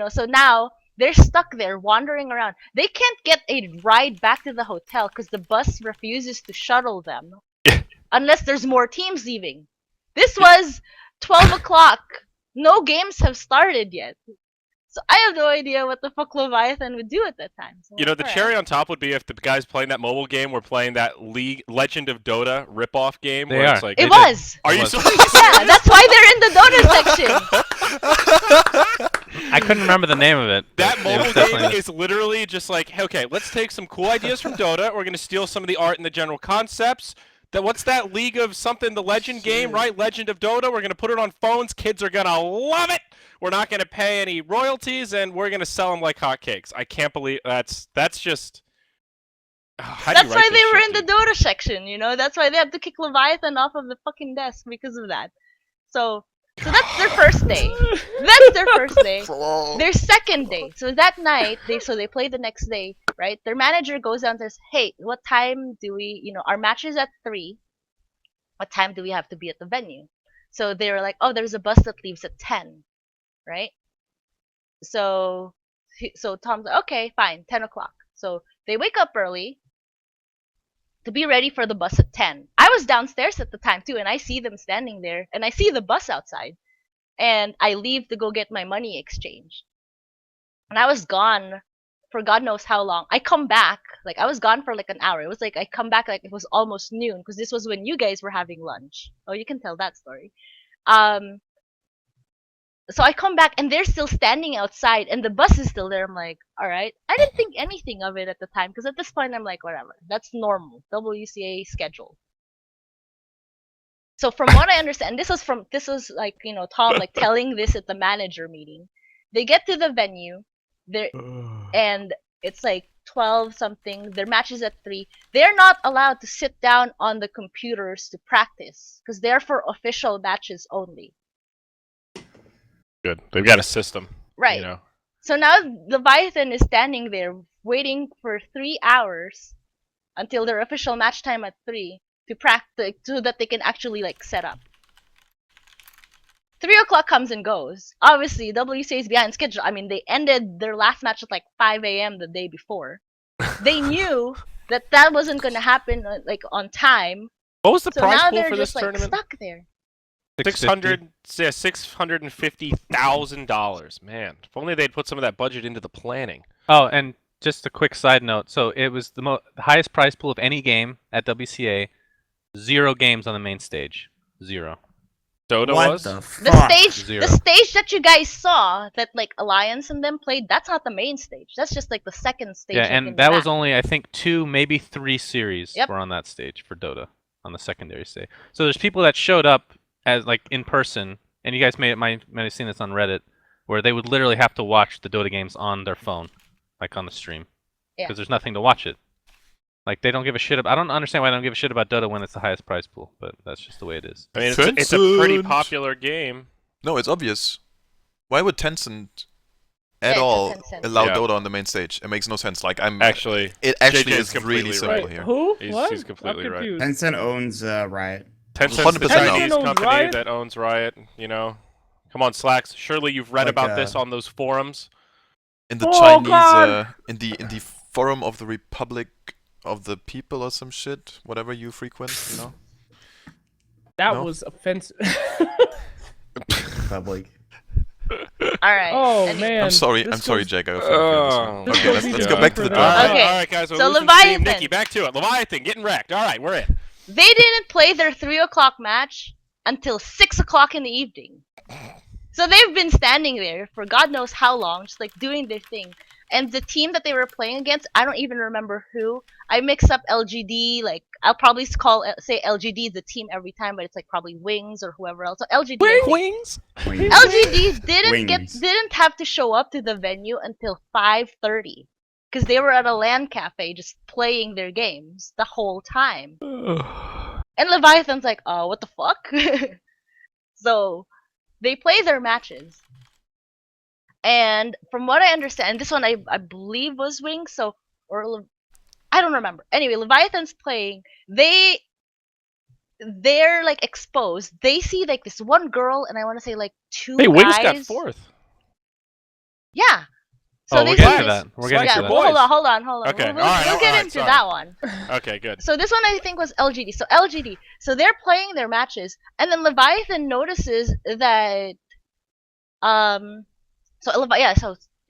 So now they're stuck there wandering around. They can't get a ride back to the hotel because the bus refuses to shuttle them unless there's more teams leaving. This was 12 o'clock. No games have started yet. So I have no idea what the fuck Leviathan would do at that time. So
You know, the
alright.
cherry on top would be if the guys playing that mobile game were playing that Legend of Dota ripoff game.
They
where
are.
It's like,
It
They
was!
are you
was.
so?
Yeah, that's why they're in the Dota section.
I couldn't remember the name of it.
That
but it
mobile
was
game
definitely-
is literally just like, okay, let's take some cool ideas from Dota. We're gonna steal some of the art and the general concepts. What's that League of something? The Legend game, right? Legend of Dota. We're gonna put it on phones. Kids are gonna love it. We're not gonna pay any royalties, and we're gonna sell them like hotcakes. I can't believe that's just. How do you
That's
write
why
this
they were
shit,
in the
dude?
Dota section, That's why they had to kick Leviathan off of the fucking desk because of that. So that's their first day. That's their first day. Their second day. So that night, they play the next day, right? Their manager goes down and says, "Hey, what time do we? Our match is at 3. What time do we have to be at the venue?" So they were like, "Oh, there's a bus that leaves at 10, right?" So Tom's like, "Okay, fine, 10 o'clock." So they wake up early to be ready for the bus at 10. I was downstairs at the time too, and I see them standing there, and I see the bus outside, and I leave to go get my money exchanged. And I was gone for God knows how long. I come back, like I was gone for like an hour. It was like I come back like it was almost noon because this was when you guys were having lunch. Oh, you can tell that story. So I come back and they're still standing outside and the bus is still there. I'm like, all right. I didn't think anything of it at the time because at this point I'm like, whatever. That's normal. WCA schedule. So from what I understand, this was like, Tom like telling this at the manager meeting. They get to the venue, and it's like 12 something. Their match is at 3. They're not allowed to sit down on the computers to practice because they're for official matches only.
Good. They've got a system.
Right.
You know.
So now Leviathan is standing there waiting for 3 hours until their official match time at 3 to practice so that they can actually like set up. 3 o'clock comes and goes. Obviously, WCA is behind schedule. I mean, they ended their last match at like 5 a.m. the day before. They knew that wasn't going to happen like on time.
What was the
So
prize
now
pool
they're
for this
just like
tournament?
stuck there.
$650,000. Man, if only they'd put some of that budget into the planning.
Oh, and just a quick side note. So it was the highest prize pool of any game at WCA. 0 games on the main stage. 0.
Dota
What
was.
the
The
fuck?
Zero.
the stage that you guys saw that like Alliance and them played, that's not the main stage. That's just like the second stage.
Yeah,
like, in
and
the
that was
back.
only I think 2, maybe 3 series
Yep.
were on that stage for Dota on the secondary stage. So there's people that showed up as like in person, and you guys might have seen this on Reddit, where they would literally have to watch the Dota games on their phone, like on the stream,
Yeah.
because there's nothing to watch it. Like they don't give a shit about. I don't understand why they don't give a shit about Dota when it's the highest prize pool, but that's just the way it is.
I mean, it's a pretty
Tencent.
popular game.
No, it's obvious. Why would Tencent at
it's a
all
Tencent.
allow
Yeah.
Dota on the main stage? It makes no sense. Like
Actually,
it actually
JJ
is
is completely
really
right.
simple
Wait,
here.
who?
He's-
What?
he's completely
I'm
right.
confused.
Tencent owns Riot.
Tencent's the
100% now.
Chinese
Tencent owns
company
Riot?
that owns Riot. You know, come on, Slacks. Surely you've read
Like,
about this on those forums.
In the
Oh,
Chinese,
God!
in the Forum of the Republic of the People or some shit, whatever you frequent, you know.
That
No?
was offensive.
Public.
All right.
Oh
anyway.
man.
I'm sorry,
this
I'm sorry,
goes-
Jake. I offended you on this one.
This
Okay,
goes
let's
even
go back to the
deeper
All
draft.
right,
Okay.
all right, guys.
So
So losing
Leviathan.
Team Nikki, back to it. Leviathan getting wrecked. All right, we're in.
They didn't play their 3 o'clock match until 6 o'clock in the evening. So they've been standing there for God knows how long, just like doing their thing. And the team that they were playing against, I don't even remember who. I mix up LGD, like I'll probably say LGD is the team every time, but it's like probably Wings or whoever else. So LGD. I think.
Wings.
Wings.
LGD
Wings.
didn't have to show up to the venue until 5:30 because they were at a LAN cafe just playing their games the whole time. And Leviathan's like, oh, what the fuck? So they play their matches. And from what I understand, this one I believe was Wings, so I don't remember. Anyway, Leviathan's playing. They're like exposed. They see like this one girl and I want to say like two
Hey,
guys.
Wings got fourth.
Yeah. So
Oh,
they
we'll
see
get to
this.
that. We're getting
Yeah,
to that.
well, hold on.
Okay,
We'll
alright,
get
alright,
into
sorry.
that one.
Okay, good.
So this one I think was LGD. So LGD. So they're playing their matches, and then Leviathan notices that So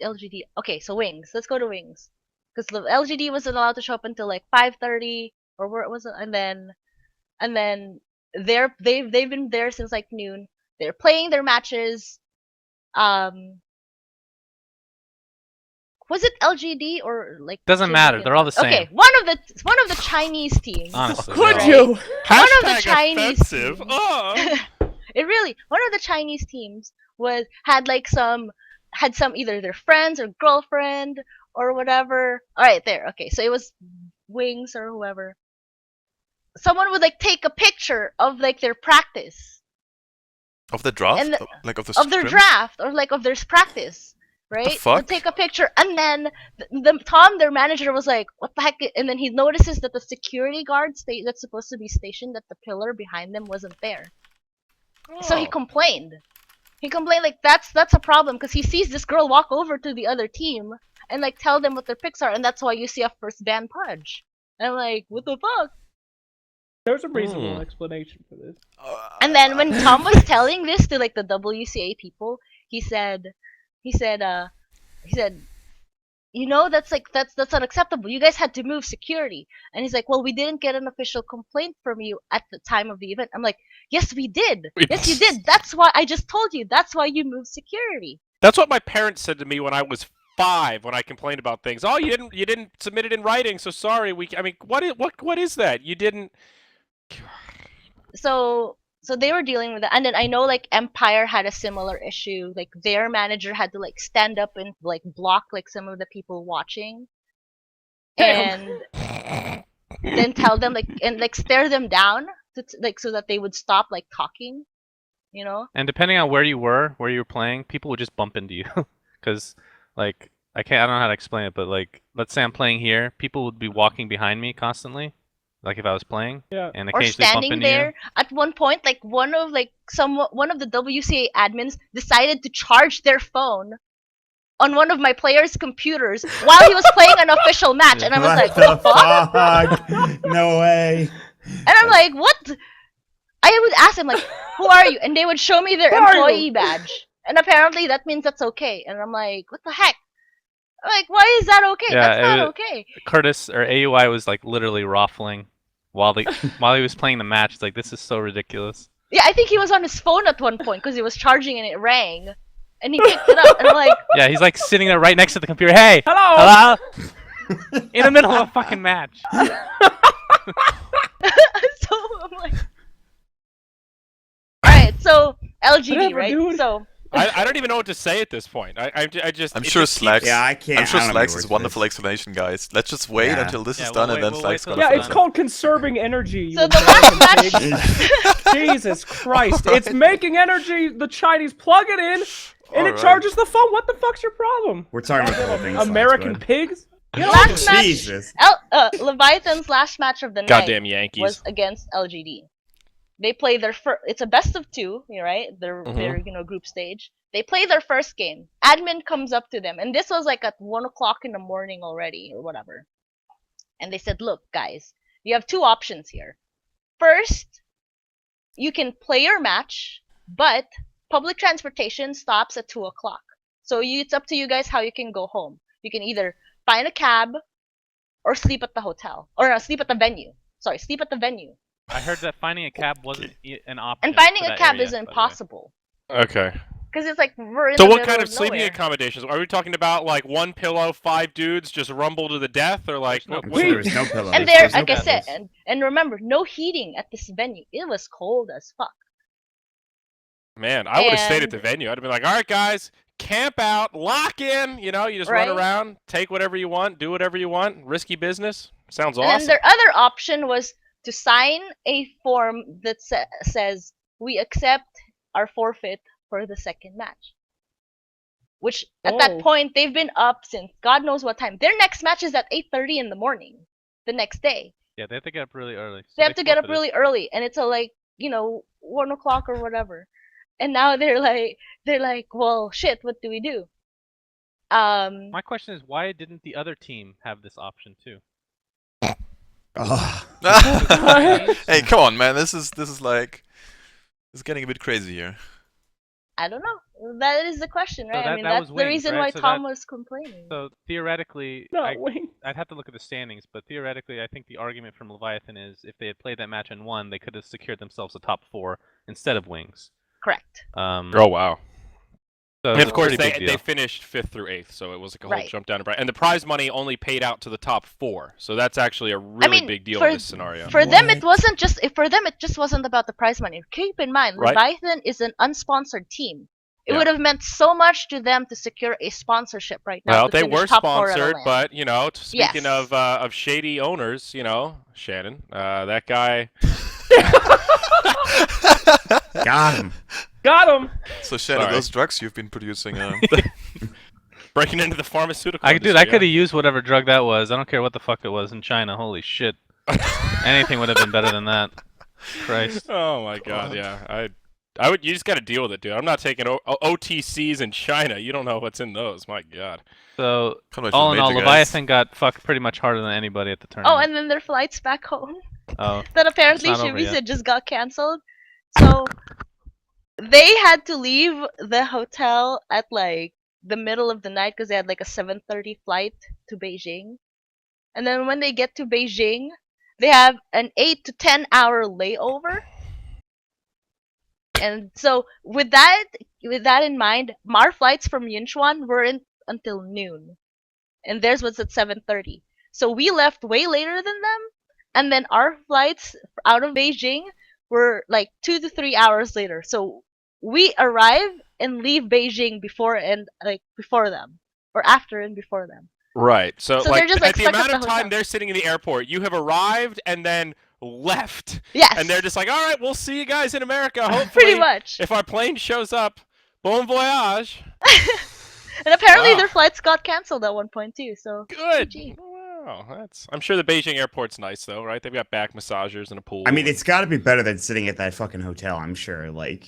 LGD. Okay, so Wings. Let's go to Wings, because LGD wasn't allowed to show up until like 5:30 or where it was, and then they've been there since like noon. They're playing their matches. Was it LGD or like?
Doesn't matter. They're all the same.
Okay, one of the Chinese teams.
Honestly.
Could
yeah.
you?
One of the
Hashtag
Chinese
offensive.
teams.
Oh.
It really, one of the Chinese teams had some either their friends or girlfriend or whatever. All right, there. Okay, so it was Wings or whoever. Someone would like take a picture of like their practice
Of the draft?
And
Like of the
of their
scrim?
draft or like of their practice, right?
fuck?
Would take a picture, and then Tom, their manager, was like, "What the heck?" And then he notices that the security guard that's supposed to be stationed at the pillar behind them wasn't there. So he
Oh.
complained. He complained like that's a problem because he sees this girl walk over to the other team and like tell them what their picks are, and that's why you see a first ban pudge. And I'm like, what the fuck?
There's a reasonable explanation for this.
And then when Tom was telling this to like the WCA people, he said, you know, that's unacceptable. You guys had to move security. And he's like, well, we didn't get an official complaint from you at the time of the event. I'm like, yes, we did. Yes, you did. That's why I just told you. That's why you moved security.
That's what my parents said to me when I was 5 when I complained about things. Oh, you didn't submit it in writing, so sorry. What is that? You didn't.
So they were dealing with that, and then I know like Empire had a similar issue. Like their manager had to like stand up and like block like some of the people watching,
Damn.
and then tell them like and like stare them down like so that they would stop like talking, you know.
And depending on where you were playing, people would just bump into you, because like I don't know how to explain it, but like let's say I'm playing here, people would be walking behind me constantly, like if I was playing,
Yeah.
and
Or
occasionally bump
standing
into
there. At one point, like one of the WCA admins decided to charge their phone on one of my players' computers while he was playing an official match, and I was like,
What
"What the fuck?"
fuck? No way.
And I'm like, "What?" I would ask them like, "Who are you?" And they would show me their
Who are you?
employee badge, and apparently that means that's okay. And I'm like, "What the heck?" I'm like, "Why is that okay?
Yeah,
That's not
it-
okay."
Curtis or AUI was like literally ruffling while he was playing the match. It's like, this is so ridiculous.
Yeah, I think he was on his phone at one point because he was charging and it rang, and he picked it up, and I'm like.
Yeah, he's like sitting there right next to the computer. Hey,
Hello.
hello, in the middle of a fucking match.
So I'm like, alright, So LGD,
Whatever,
right?
dude.
So
I don't even know what to say at this point. I just.
I'm
it
sure
just
Slacks.
keeps-
Yeah, I can't.
I'm sure
I don't have
Slacks
any
is
words
a
for
wonderful
this.
explanation, guys. Let's just wait
Yeah.
until this
Yeah,
is
we'll
done, and
wait-
then
we'll
Slacks
wait till
gonna.
Yeah,
it's
it's
done.
called conserving energy. You
So the
American
last match.
pig. Jesus Christ! It's making energy. The Chinese plug it in, and it
Alright.
charges the phone. What the fuck's your problem?
We're talking about the things.
American pigs.
Last match.
Jesus.
Leviathan's last match of the night
Goddamn Yankees.
was against LGD. They play their first. It's a best of two, right? They're group stage. They play their first game. Admin comes up to them, and this was like at 1 o'clock in the morning already, or whatever. And they said, "Look, guys, you have two options here. First, you can play your match, but public transportation stops at 2 o'clock. So it's up to you guys how you can go home. You can either find a cab, or sleep at the hotel, or sleep at the venue. Sorry, sleep at the venue."
I heard that finding a cab wasn't an option.
And finding
for
a
that
cab
area,
is
by the way.
impossible.
Okay.
Because it's like we're in
So
the
what
middle
kind of sleeping
nowhere.
accommodations? Are we talking about like one pillow, 5 dudes just rumble to the death, or like
There's no
what?
There was no pillows.
And there,
There's no
like I said,
pillows.
and remember, no heating at this venue. It was cold as fuck.
Man, I would have stayed at
And-
the venue. I'd have been like, all right, guys, camp out, lock in. You know, you just
Right.
run around, take whatever you want, do whatever you want. Risky business. Sounds
And
awesome.
then their other option was to sign a form that says we accept our forfeit for the second match. Which at
Oh.
that point they've been up since God knows what time. Their next match is at 8:30 in the morning, the next day.
Yeah, they have to get up really early. So
They have to get up
forfeited.
really early, and it's like 1 o'clock or whatever. And now they're like, well, shit, what do we do?
My question is, why didn't the other team have this option too?
Ugh.
Hey, come on, man. This is getting a bit crazy here.
I don't know. That is the question, right?
that-
I mean,
that
that's
was
the
wings,
reason
right?
why
So
Tom
that-
was complaining.
So theoretically,
No, wait.
I'd have to look at the standings, but theoretically, I think the argument from Leviathan is if they had played that match and won, they could have secured themselves a top 4 instead of Wings.
Correct.
Oh wow!
So
And
it's
of
a
course,
pretty big
they
deal.
finished 5th through 8th, so it was like a whole
Right.
jump down. And the prize money only paid out to the top 4, so that's actually a really big deal in this scenario.
For them, it wasn't just. For them, it just wasn't about the prize money. Keep in mind,
Right.
Leviathan is an unsponsored team. It
Yeah.
would have meant so much to them to secure a sponsorship right now.
Well,
to
they
finish
were
top 4 at a
sponsored,
LAN.
but speaking
Yes.
of shady owners, Shannon, that guy.
Got him.
Got him.
So, Shannon,
Sorry.
those drugs you've been producing.
Breaking into the pharmaceutical
Dude, I
industry,
could have used whatever drug that was. I don't care what the fuck it was in China. Holy shit. Anything would have been better than that. Christ.
Oh my god, yeah. I would. You just got to deal with it, dude. I'm not taking OTCs in China. You don't know what's in those. My god.
So,
Can't wait for
all
the
in all,
major guys.
Leviathan got fucked pretty much harder than anybody at the tournament.
Oh, and then their flights back home
Oh,
that apparently
It's not over
Shivy
yet.
said just got canceled. So they had to leave the hotel at like the middle of the night because they had like a 7:30 flight to Beijing. And then when they get to Beijing, they have an 8 to 10 hour layover. And so with that in mind, our flights from Yunchuan weren't until noon. And theirs was at 7:30. So we left way later than them, and then our flights out of Beijing were like 2 to 3 hours later. So we arrive and leave Beijing before them, or after and before them.
Right. So,
So
like,
they're just, like,
at the
stuck at
amount
the
of time
hotel.
they're sitting in the airport, you have arrived and then left,
Yes.
and they're just like, all right, we'll see you guys in America. Hopefully,
pretty much.
if our plane shows up, bon voyage.
And apparently
Wow.
their flights got canceled at one point too. So
Good.
GG.
Wow, I'm sure the Beijing airport's nice though, right? They've got back massagers and a pool.
I mean, it's got to be better than sitting at that fucking hotel. I'm sure. Like,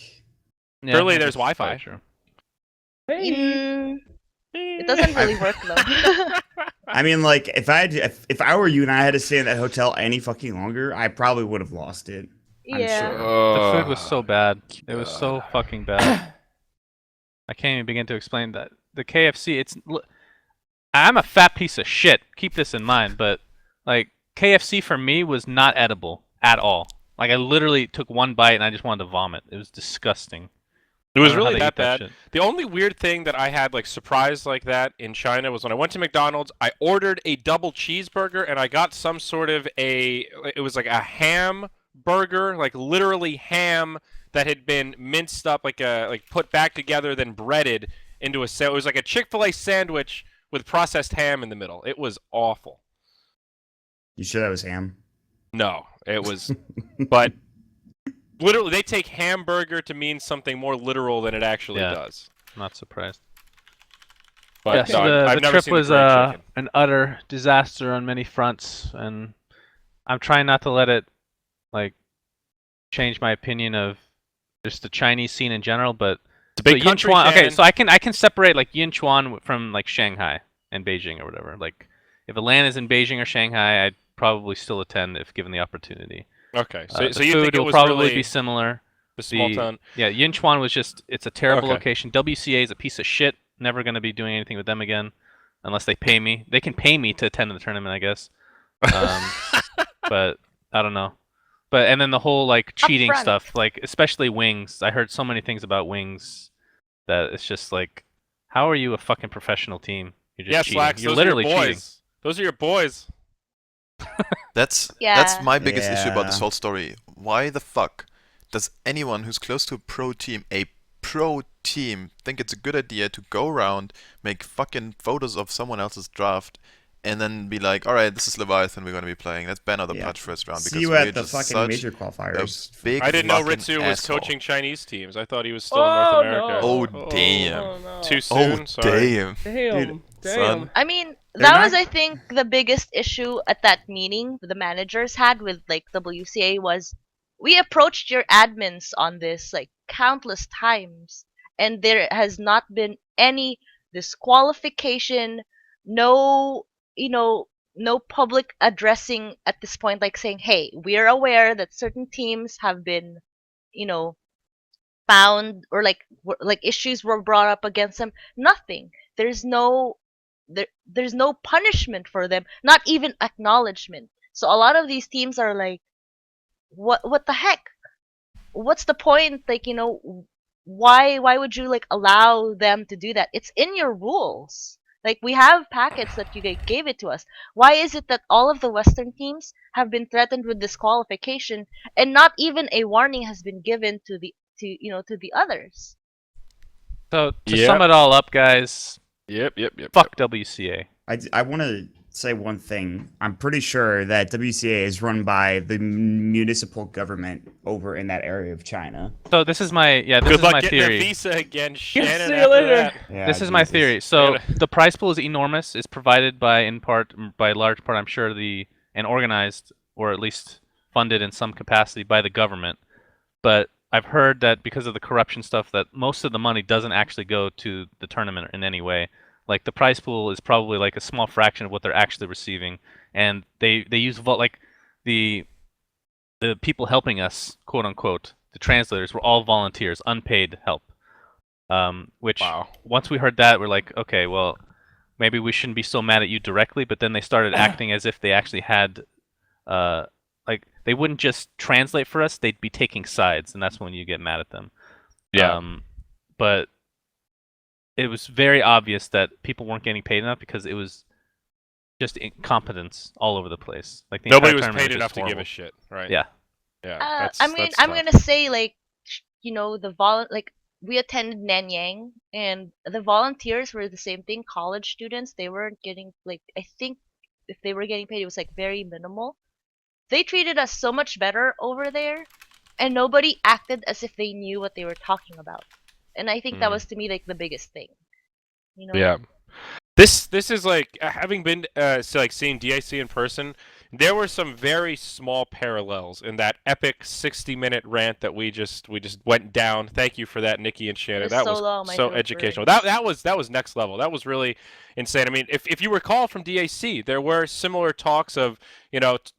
yeah,
Surely
that's
there's Wi-Fi.
probably true.
Hey.
It doesn't really work though.
I mean, like if I were you and I had to stay in that hotel any fucking longer, I probably would have lost it. I'm
Yeah.
sure.
The food was so bad. It was so fucking bad. I can't even begin to explain that. The KFC, I'm a fat piece of shit. Keep this in mind, but like KFC for me was not edible at all. Like I literally took one bite and I just wanted to vomit. It was disgusting.
It was
I don't know how
really
they
that
eat that
bad.
shit.
The only weird thing that I had, like, surprised like that in China was when I went to McDonald's, I ordered a double cheeseburger, and I got some sort of it was like a ham burger, like literally ham that had been minced up like put back together, then breaded into a. It was like a Chick-fil-A sandwich with processed ham in the middle. It was awful.
You sure that was ham?
No, it was, but literally they take hamburger to mean something more literal than it actually
Yeah.
does.
Not surprised.
But
Yeah,
no,
so
I've
the
never
trip
seen the
was
grilled chicken.
an utter disaster on many fronts, and I'm trying not to let it like change my opinion of just the Chinese scene in general. But
It's a big
so
country,
Yinchuan, okay,
Shannon.
so I can separate like Yinchuan from like Shanghai and Beijing or whatever. Like if a land is in Beijing or Shanghai, I'd probably still attend if given the opportunity.
Okay, so
the
so you
food
think it
will
was
probably
really
be similar.
the small town?
Yeah, Yinchuan was it's a terrible
Okay.
location. WCA is a piece of shit. Never going to be doing anything with them again, unless they pay me. They can pay me to attend the tournament, I guess. But I don't know. But and then the whole like cheating
Upfront.
stuff, like especially wings. I heard so many things about wings that it's just like, how are you a fucking professional team? You're just
Yeah,
cheating.
Slacks.
You're
Those
literally
are your boys.
cheating.
Those are your boys.
That's
Yeah.
my biggest issue about this
Yeah.
whole story. Why the fuck does anyone who's close to a pro team, think it's a good idea to go around, make fucking photos of someone else's draft, and then be like, all right, this is Leviathan we're going to be playing. Let's ban other
Yeah.
patch first round
See
because
you
we're
at the
just
fucking
such
major
a
qualifiers.
big
I didn't know
fucking
Ritsu was
asshole.
coaching Chinese teams. I thought he was still in North
Oh,
America.
no.
Oh, damn.
Oh, no.
Too soon.
Oh
Sorry.
damn!
Damn.
Dude,
Damn.
son.
I mean,
They're
that was,
not-
I think, the biggest issue at that meeting the managers had with like WCA was we approached your admins on this like countless times, and there has not been any disqualification, no, no public addressing at this point, like saying, hey, we're aware that certain teams have been, you know, found or like issues were brought up against them. Nothing. There's no there's no punishment for them, not even acknowledgement. So a lot of these teams are like, what the heck? What's the point? Like, why would you like allow them to do that? It's in your rules. Like we have packets that you gave it to us. Why is it that all of the Western teams have been threatened with disqualification and not even a warning has been given to the others?
So to
Yep.
sum it all up, guys,
Yep.
fuck WCA.
I want to say one thing. I'm pretty sure that WCA is run by the municipal government over in that area of China.
So this is my this
Good
is
luck
my
getting a
theory.
visa again, Shannon.
see you
after
later.
that.
Yeah,
This is my
Jesus.
theory. So
Yeah.
the prize pool is enormous. It's provided by large part, I'm sure, and organized or at least funded in some capacity by the government. But I've heard that because of the corruption stuff, that most of the money doesn't actually go to the tournament in any way. Like the prize pool is probably like a small fraction of what they're actually receiving, and they use like the people helping us, quote unquote, the translators were all volunteers, unpaid help. Which
Wow.
once we heard that, we're like, okay, well, maybe we shouldn't be so mad at you directly. But then they started acting as if they actually had, like they wouldn't just translate for us; they'd be taking sides, and that's when you get mad at them.
Yeah.
But it was very obvious that people weren't getting paid enough because it was just incompetence all over the place. Like the
Nobody
entire
was
tournament
paid
just
enough to give
horrible.
a shit, right?
Yeah.
Yeah.
I mean,
that's
I'm
tough.
gonna say like, like we attended Nanyang, and the volunteers were the same thing. College students, they weren't getting like, I think if they were getting paid, it was like very minimal. They treated us so much better over there, and nobody acted as if they knew what they were talking about. And I think that was to me like the biggest thing.
Yeah. This is like having been like seeing DIC in person. There were some very small parallels in that epic 60-minute rant that we just went down. Thank you for that, Nikki and Shannon.
was
That
so
was
long, my
so
throat
educational.
burned.
That was next level. That was really insane. I mean, if you recall from DAC, there were similar talks of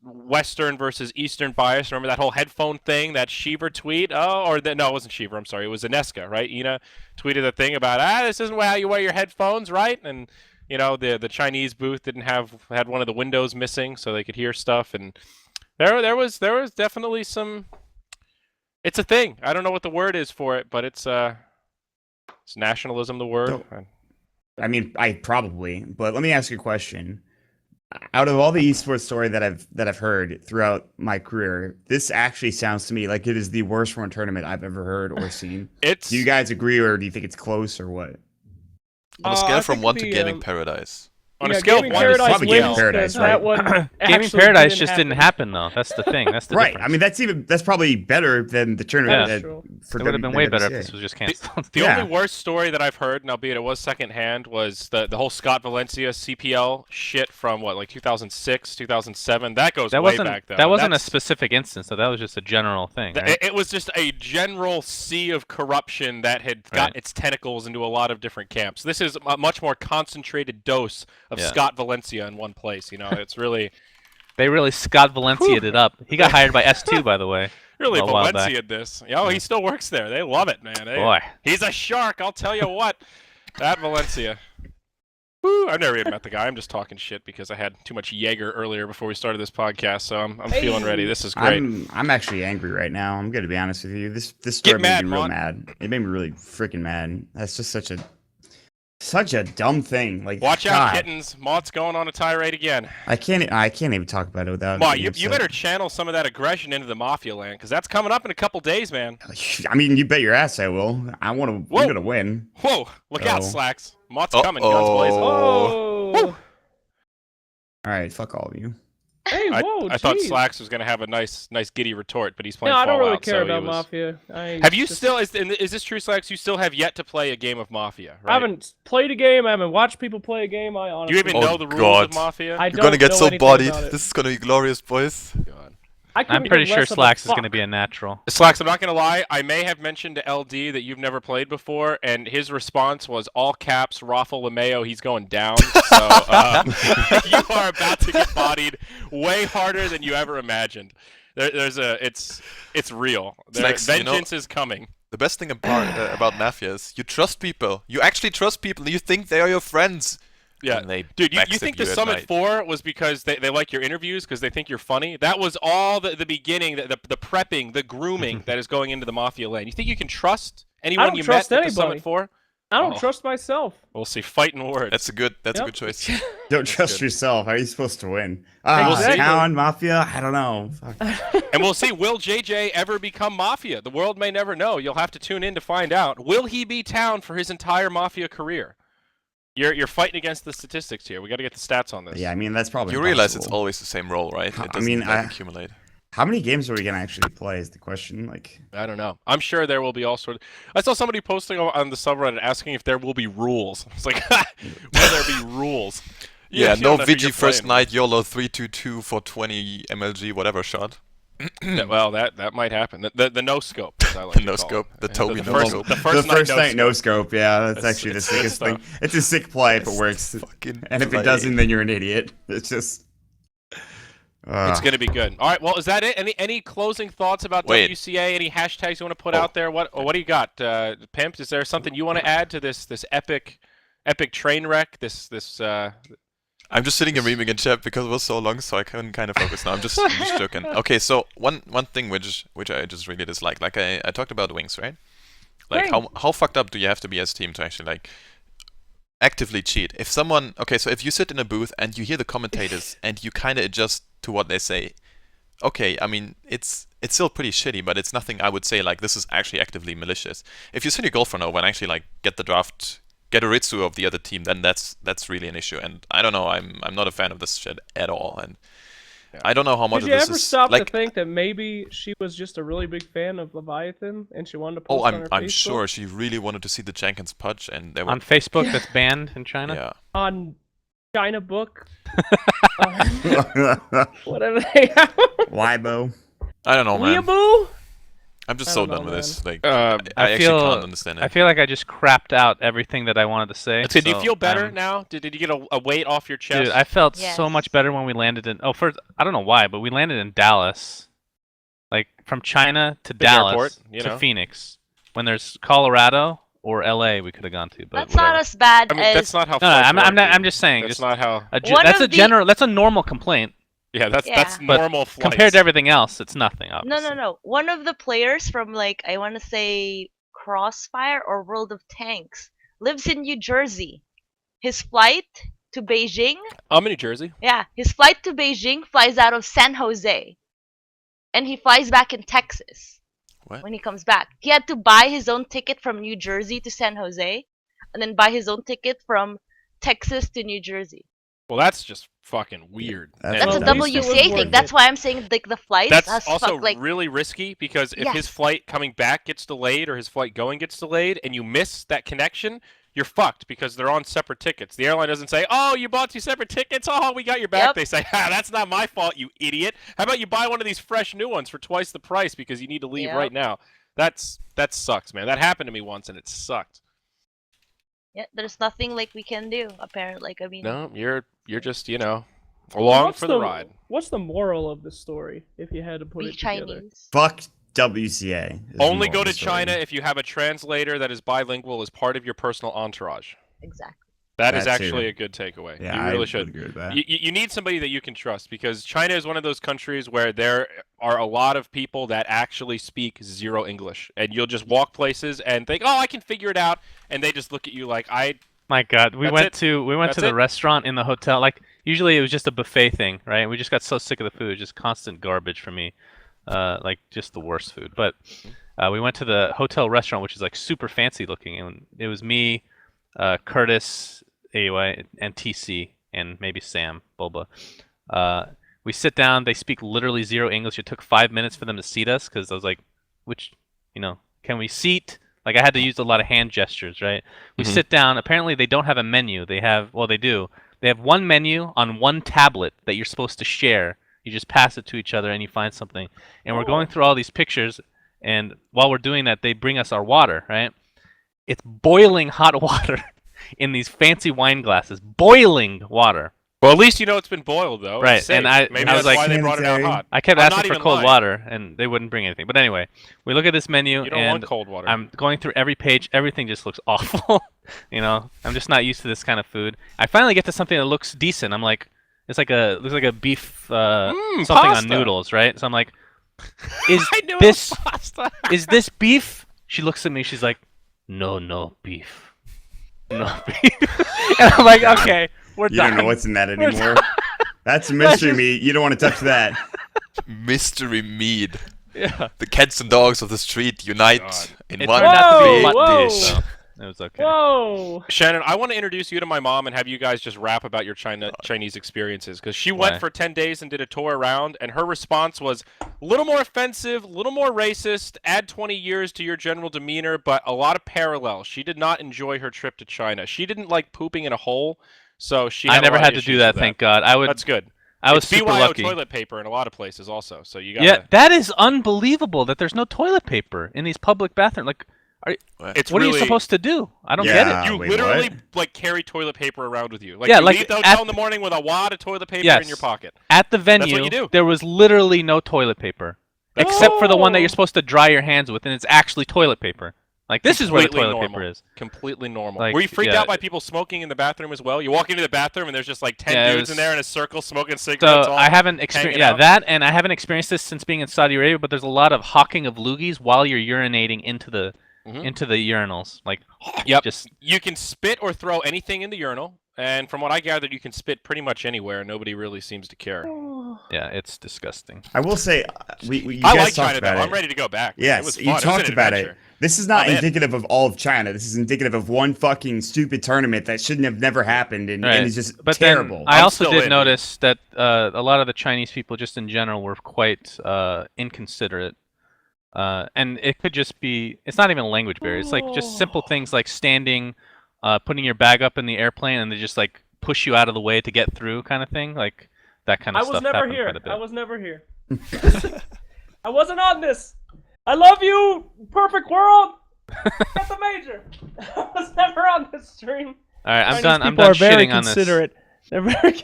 Western versus Eastern bias. Remember that whole headphone thing, that Shiver tweet? No, it wasn't Shiver. I'm sorry, it was Ineska, right? Ina tweeted a thing about this isn't how you wear your headphones, right? And the Chinese booth had one of the windows missing so they could hear stuff, and there was definitely some. It's a thing. I don't know what the word is for it, but it's nationalism. The word.
So- I mean, I probably, but let me ask you a question. out of all the esports story that I've heard throughout my career, this actually sounds to me like it is the worst run tournament I've ever heard or seen.
It's
Do you guys agree, or do you think it's close, or what?
On a
I
scale from
think
1 to
the,
Gaming Paradise.
on a
yeah,
scale of
Gaming
1 to
Paradise
Probably
wins
Gaming Paradise,
'cause
right?
that one
Gaming
actually
Paradise
didn't
just didn't happen though. That's the thing. That's the
Right.
difference.
I mean, that's probably better than the tournament.
That's
that-
true.
for
it would have been
than
way better if
WCA.
this was just canceled.
The
Yeah.
only worst story that I've heard, and albeit it was secondhand, was the whole Scott Valencia CPL shit from what, like 2006, 2007. That goes
That
way
wasn't
back though.
that wasn't a
That's-
specific instance, so that was just a general thing. Right?
It was just a general sea of corruption that had got
Right.
its tentacles into a lot of different camps. This is a much more concentrated dose of
Yeah.
Scott Valencia in one place. You know, it's really,
They really Scott Valencia'd it up. He got hired by S2, by the way.
really
A while back.
Valencia this. He still works there. They love it, man.
Boy.
He's a shark. I'll tell you what. That Valencia. Woo, I've never even met the guy. I'm just talking shit because I had too much Jaeger earlier before we started this podcast, so I'm feeling ready. This is great.
I'm actually angry right now. I'm gonna be honest with you. This story
mad,
made me real
Mont.
mad. It made me really freaking mad. That's just such a dumb thing. Like,
Watch out,
God,
kittens. Mott's going on a tirade again.
I can't even talk about it without.
Mott,
getting
you
upset.
better channel some of that aggression into the Mafia land, because that's coming up in a couple days, man.
I mean, you bet your ass I will. I'm
Whoa.
gonna win.
Whoa, look out,
Oh.
Slacks. Mott's coming, guns blazing.
Oh.
Woo.
All right, fuck all of you.
Hey, whoa,
I thought
geez.
Slacks was going to have a nice giddy retort, but he's playing
No, I don't really
Fallout,
care
so
about
he was...
Mafia.
Have you still, is this true, Slacks? You still have yet to play a game of Mafia, right?
I haven't played a game. I haven't watched people play a game. I
Do
honestly.
you even
Oh,
know the rules
God.
of Mafia?
I
You're
don't
gonna get
know
so
anything
bodied.
about it.
This is gonna be glorious, boys.
God.
I couldn't
I'm pretty
give
sure
less of a
Slacks is going to
fuck.
be a natural.
Slacks, I'm not going to lie. I may have mentioned to LD that you've never played before, and his response was all caps, Raffle LeMayo, he's going down. So you are about to get bodied way harder than you ever imagined. It's real.
Slacks, you know-
Vengeance is coming.
The best thing about Mafia is you trust people. You actually trust people. You think they are your friends.
Yeah,
And they
dude, you
backstab
think the
you at
Summit
night.
4 was because they like your interviews because they think you're funny? That was all the beginning, the prepping, the grooming that is going into the Mafia land. You think you can trust anyone
don't
you
trust
met at the
anybody.
Summit 4?
I don't
Oh.
trust myself.
We'll see. Fighting words.
That's a good
Yep.
choice.
Don't trust
good.
yourself. How are you supposed to win?
Exactly.
Town Mafia. I don't know. Fuck.
And we'll see, will JJ ever become Mafia? The world may never know. You'll have to tune in to find out. Will he be Town for his entire Mafia career? You're fighting against the statistics here. We got to get the stats on this.
Yeah, I mean that's probably.
You realize it's
impossible.
always the same role, right?
I
It doesn't
mean,
like, accumulate.
How many games are we gonna actually play? Is the question. Like,
I don't know. I'm sure there will be all sort of... I saw somebody posting on the subreddit asking if there will be rules. It's like, will there be rules?
Yeah,
you
no
don't know who you're
Vigi first
playing
night YOLO 322 for 20 MLG whatever shot.
with. Well, that might happen. The no scope, as I like
The
to
no
call
scope,
it.
the Toby
the
no
first,
scope.
The first,
the first night no
scope.
scope. Yeah, that's
That's-
actually the
it's
sickest
good
thing. It's a sick play if it works.
Fucking
And if
play.
it doesn't, then you're an idiot. It's just.
It's going to be good. All right, well, is that it? Any closing thoughts about
Wait.
WCA? Any hashtags you want to put
Oh.
out there? What do you got, Pimp? Is there something you want to add to this epic train wreck?
I'm just sitting and reading in chat because it was so long, so I couldn't kind of focus now. I'm just joking. Okay, so one thing which I just really dislike, like I talked about wings, right? Like
Wing.
how fucked up do you have to be as a team to actually like actively cheat? If someone, okay, so if you sit in a booth and you hear the commentators and you kind of adjust to what they say, okay, I mean it's still pretty shitty, but it's nothing I would say like this is actually actively malicious. If you send your girlfriend over and actually like get the draft, get a Ritsu of the other team, then that's really an issue. And I don't know, I'm not a fan of this shit at all. And I don't know how much
Did
of
you
this
ever
is
stop
like.
to think that maybe she was just a really big fan of Leviathan and she wanted to post
Oh,
on her
I'm
Facebook?
sure she really wanted to see the Jenkins Pudge, and there were
On Facebook, that's banned in China.
yeah.
On China Book, whatever they have.
Weibo.
I don't know, man.
Weeaboo?
I'm just
I
so
don't
done
know,
with this. Like,
I
I actually
feel-
can't understand it.
I feel like I just crapped out everything that I wanted to say.
So do you
so
feel better
I'm-
now? Did you get a weight off your chest?
Dude, I felt so
Yes.
much better when we landed in. Oh, first, I don't know why, but we landed in Dallas. Like from China to Dallas
airport, you
to
know.
Phoenix. When there's Colorado or LA, we could have gone to. But
That's not
whatever.
as bad
I mean,
as
that's not how.
No,
flights
I'm
work,
not.
dude.
I'm just saying.
That's
Just
not how.
One
that's
of
a
the-
general. That's a normal complaint.
Yeah, that's
Yeah.
But
normal flights.
Compared to everything else, it's nothing.
no,
Obviously.
no. One of the players from like I want to say Crossfire or World of Tanks lives in New Jersey. His flight to Beijing.
I'm in New Jersey.
Yeah, his flight to Beijing flies out of San Jose, and he flies back in Texas.
What?
When he comes back, he had to buy his own ticket from New Jersey to San Jose, and then buy his own ticket from Texas to New Jersey.
Well, that's just fucking weird.
That's
That's
And
a
Well, at least it
WCA
was
thing.
worth
That's
it.
why I'm saying like the flights.
that's
as
also
fuck, like
really risky because if his
Yes.
flight coming back gets delayed or his flight going gets delayed and you miss that connection, you're fucked because they're on separate tickets. The airline doesn't say, "Oh, you bought 2 separate tickets. Oh, we got your back."
Yep.
They say, "Ha, that's not my fault, you idiot. How about you buy one of these fresh new ones for twice the price because you need to leave
Yep.
right now?" That sucks, man. That happened to me once and it sucked.
yeah, there's nothing like we can do. Apparently, like I mean,
No, you're just, along for the ride.
What's the moral of the story, if you had to put
be
it together?
Chinese.
Fuck WCA. is the
Only
moral
go
of
to
the story.
China if you have a translator that is bilingual as part of your personal entourage.
Exactly.
That is
That too.
actually a good takeaway.
Yeah,
you
I
really
would
should.
agree with that.
You need somebody that you can trust because China is one of those countries where there are a lot of people that actually speak zero English, and you'll just walk places and think, "Oh, I can figure it out," and they just look at you like,
My God, we
That's
went
it?
to
That's
the
it?
restaurant in the hotel. Like usually it was just a buffet thing, right? We just got so sick of the food, just constant garbage for me, like just the worst food. But we went to the hotel restaurant, which is like super fancy looking, and it was me, Curtis, AUI, and TC, and maybe Sam Boba. We sit down. They speak literally zero English. It took 5 minutes for them to seat us because I was like, can we seat? Like I had to use a lot of hand gestures, right? We
Mhm.
sit down. Apparently they don't have a menu. They have, well, they do. They have one menu on one tablet that you're supposed to share. You just pass it to each other and you find something. And we're going through all these pictures, and while we're doing that, they bring us our water, right? It's boiling hot water in these fancy wine glasses. Boiling water.
"Well, at least you know it's been boiled, though. It's
Right,
safe.
and I
Maybe
was
that's
like-
why they brought it out
Sanitary.
hot.
I kept
I'm
asking
not
for
even
cold
lying.
water, and they wouldn't bring anything. But anyway, we look at this menu,
You don't
and
want cold water.
I'm going through every page. Everything just looks awful. I'm just not used to this kind of food. I finally get to something that looks decent. I'm like, looks like a beef something
pasta.
on noodles, right? So I'm like, is
I knew it
this
was pasta.
is this beef? She looks at me. She's like, no beef, no beef. And I'm like, okay, we're
You
done.
don't know what's in that
We're
anymore. That's a mystery
just-
meat. You don't want to touch that.
Mystery mead.
Yeah,
The cats and dogs of the street unite
God.
in
it
one
turned out to be
big
mutton,
dish.
so it was okay.
Whoa!
Shannon, I want to introduce you to my mom and have you guys just rap about your Chinese experiences because she went
Why?
for 10 days and did a tour around, and her response was a little more offensive, a little more racist, add 20 years to your general demeanor, but a lot of parallels. She did not enjoy her trip to China. She didn't like pooping in a hole, so she
I
had a
never
lot of
had to do
issues
that,
with
thank God. I would.
That's good.
I was
It's
super
BYO
lucky.
toilet paper in a lot of places also, so you got
Yeah, that is unbelievable that there's no toilet paper in these public bathrooms. Like,
It's
what
really,
are you supposed to do? I don't
Yeah.
get it.
You
Wait,
literally
what?
like carry toilet paper around with you. Like
Yeah,
you
like
leave the
at
hotel in
the-
the morning with a wad of toilet paper
Yes.
in your pocket.
At the
what
venue,
you do.
there was literally no toilet paper, except for the one that you're supposed to dry your hands with, and it's actually toilet paper. Like, this is where the
Completely
toilet
normal.
paper is.
Completely normal.
Like,
Were you freaked
yeah.
out by people smoking in the bathroom as well? You walk into the bathroom and there's just like 10
Yeah, it
dudes in
was-
there in a circle smoking cigarettes.
So
all
I haven't experienced,
hanging out.
that, and I haven't experienced this since being in Saudi Arabia. But there's a lot of hawking of loogies while you're urinating into the
Mhm.
urinals. Like,
Yep.
just
You can spit or throw anything in the urinal, and from what I gathered, you can spit pretty much anywhere. Nobody really seems to care.
yeah, it's disgusting.
I will say, you
I
guys
like
talked
China
about
though.
it.
I'm ready to go back. It
Yes,
was fun.
you
It was
talked
an
about
adventure.
it. This is not
I'm in.
indicative of all of China. This is indicative of one fucking stupid tournament that shouldn't have never happened and,
Right.
and is just
But
terrible.
then I
I'm
also
still
did
in.
notice that a lot of the Chinese people, just in general, were quite inconsiderate. And it could just be, it's not even a language barrier. It's like just simple things like standing, putting your bag up in the airplane, and they just like push you out of the way to get through, kind of thing. Like that kind
I
of
was
stuff
never
happened
here.
quite a bit.
I was never here. I wasn't on this. I love you, perfect world. Got the major. I was never on this stream.
All right, I'm
Chinese
done. I'm
people
done
are very
shitting on this.
considerate. They're very.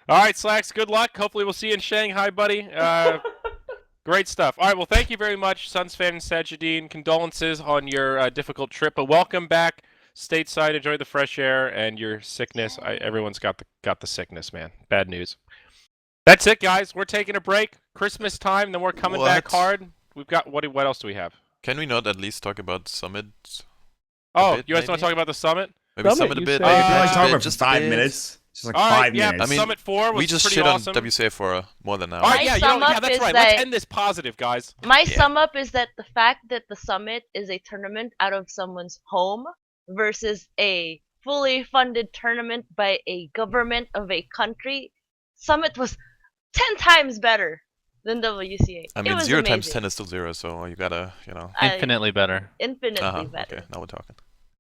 All right, Slacks, good luck. Hopefully we'll see you in Shanghai, buddy. Great stuff. All right, well, thank you very much, Suns fan and Sajedene. Condolences on your difficult trip, but welcome back stateside. Enjoy the fresh air and your sickness. Everyone's got the sickness, man. Bad news. That's it, guys. We're taking a break. Christmas time, then we're coming back
What?
hard. We've got what else do we have?
Can we not at least talk about Summit?
Oh,
bit,
you guys want
maybe?
to talk about the summit?
Maybe
Summit,
Summit a
you
bit.
say?
maybe
We're
Yeah,
only
Patch a
talking
bit,
about for
just a
5
bit.
minutes. Just like
All right,
5
yeah,
minutes.
I mean,
Summit 4 was
We just
pretty
shit
awesome.
on WCA for more than an hour.
All right,
My
yeah,
sum up
that's
is
right.
that-
Let's end this positive, guys.
My
Yeah.
sum up is that the fact that the summit is a tournament out of someone's home versus a fully funded tournament by a government of a country, summit was 10 times better than WCA.
I
It
mean,
was
0 times
amazing.
10 is still 0, so you gotta, you know.
Infinitely better.
Infinitely better.
Okay, now we're talking.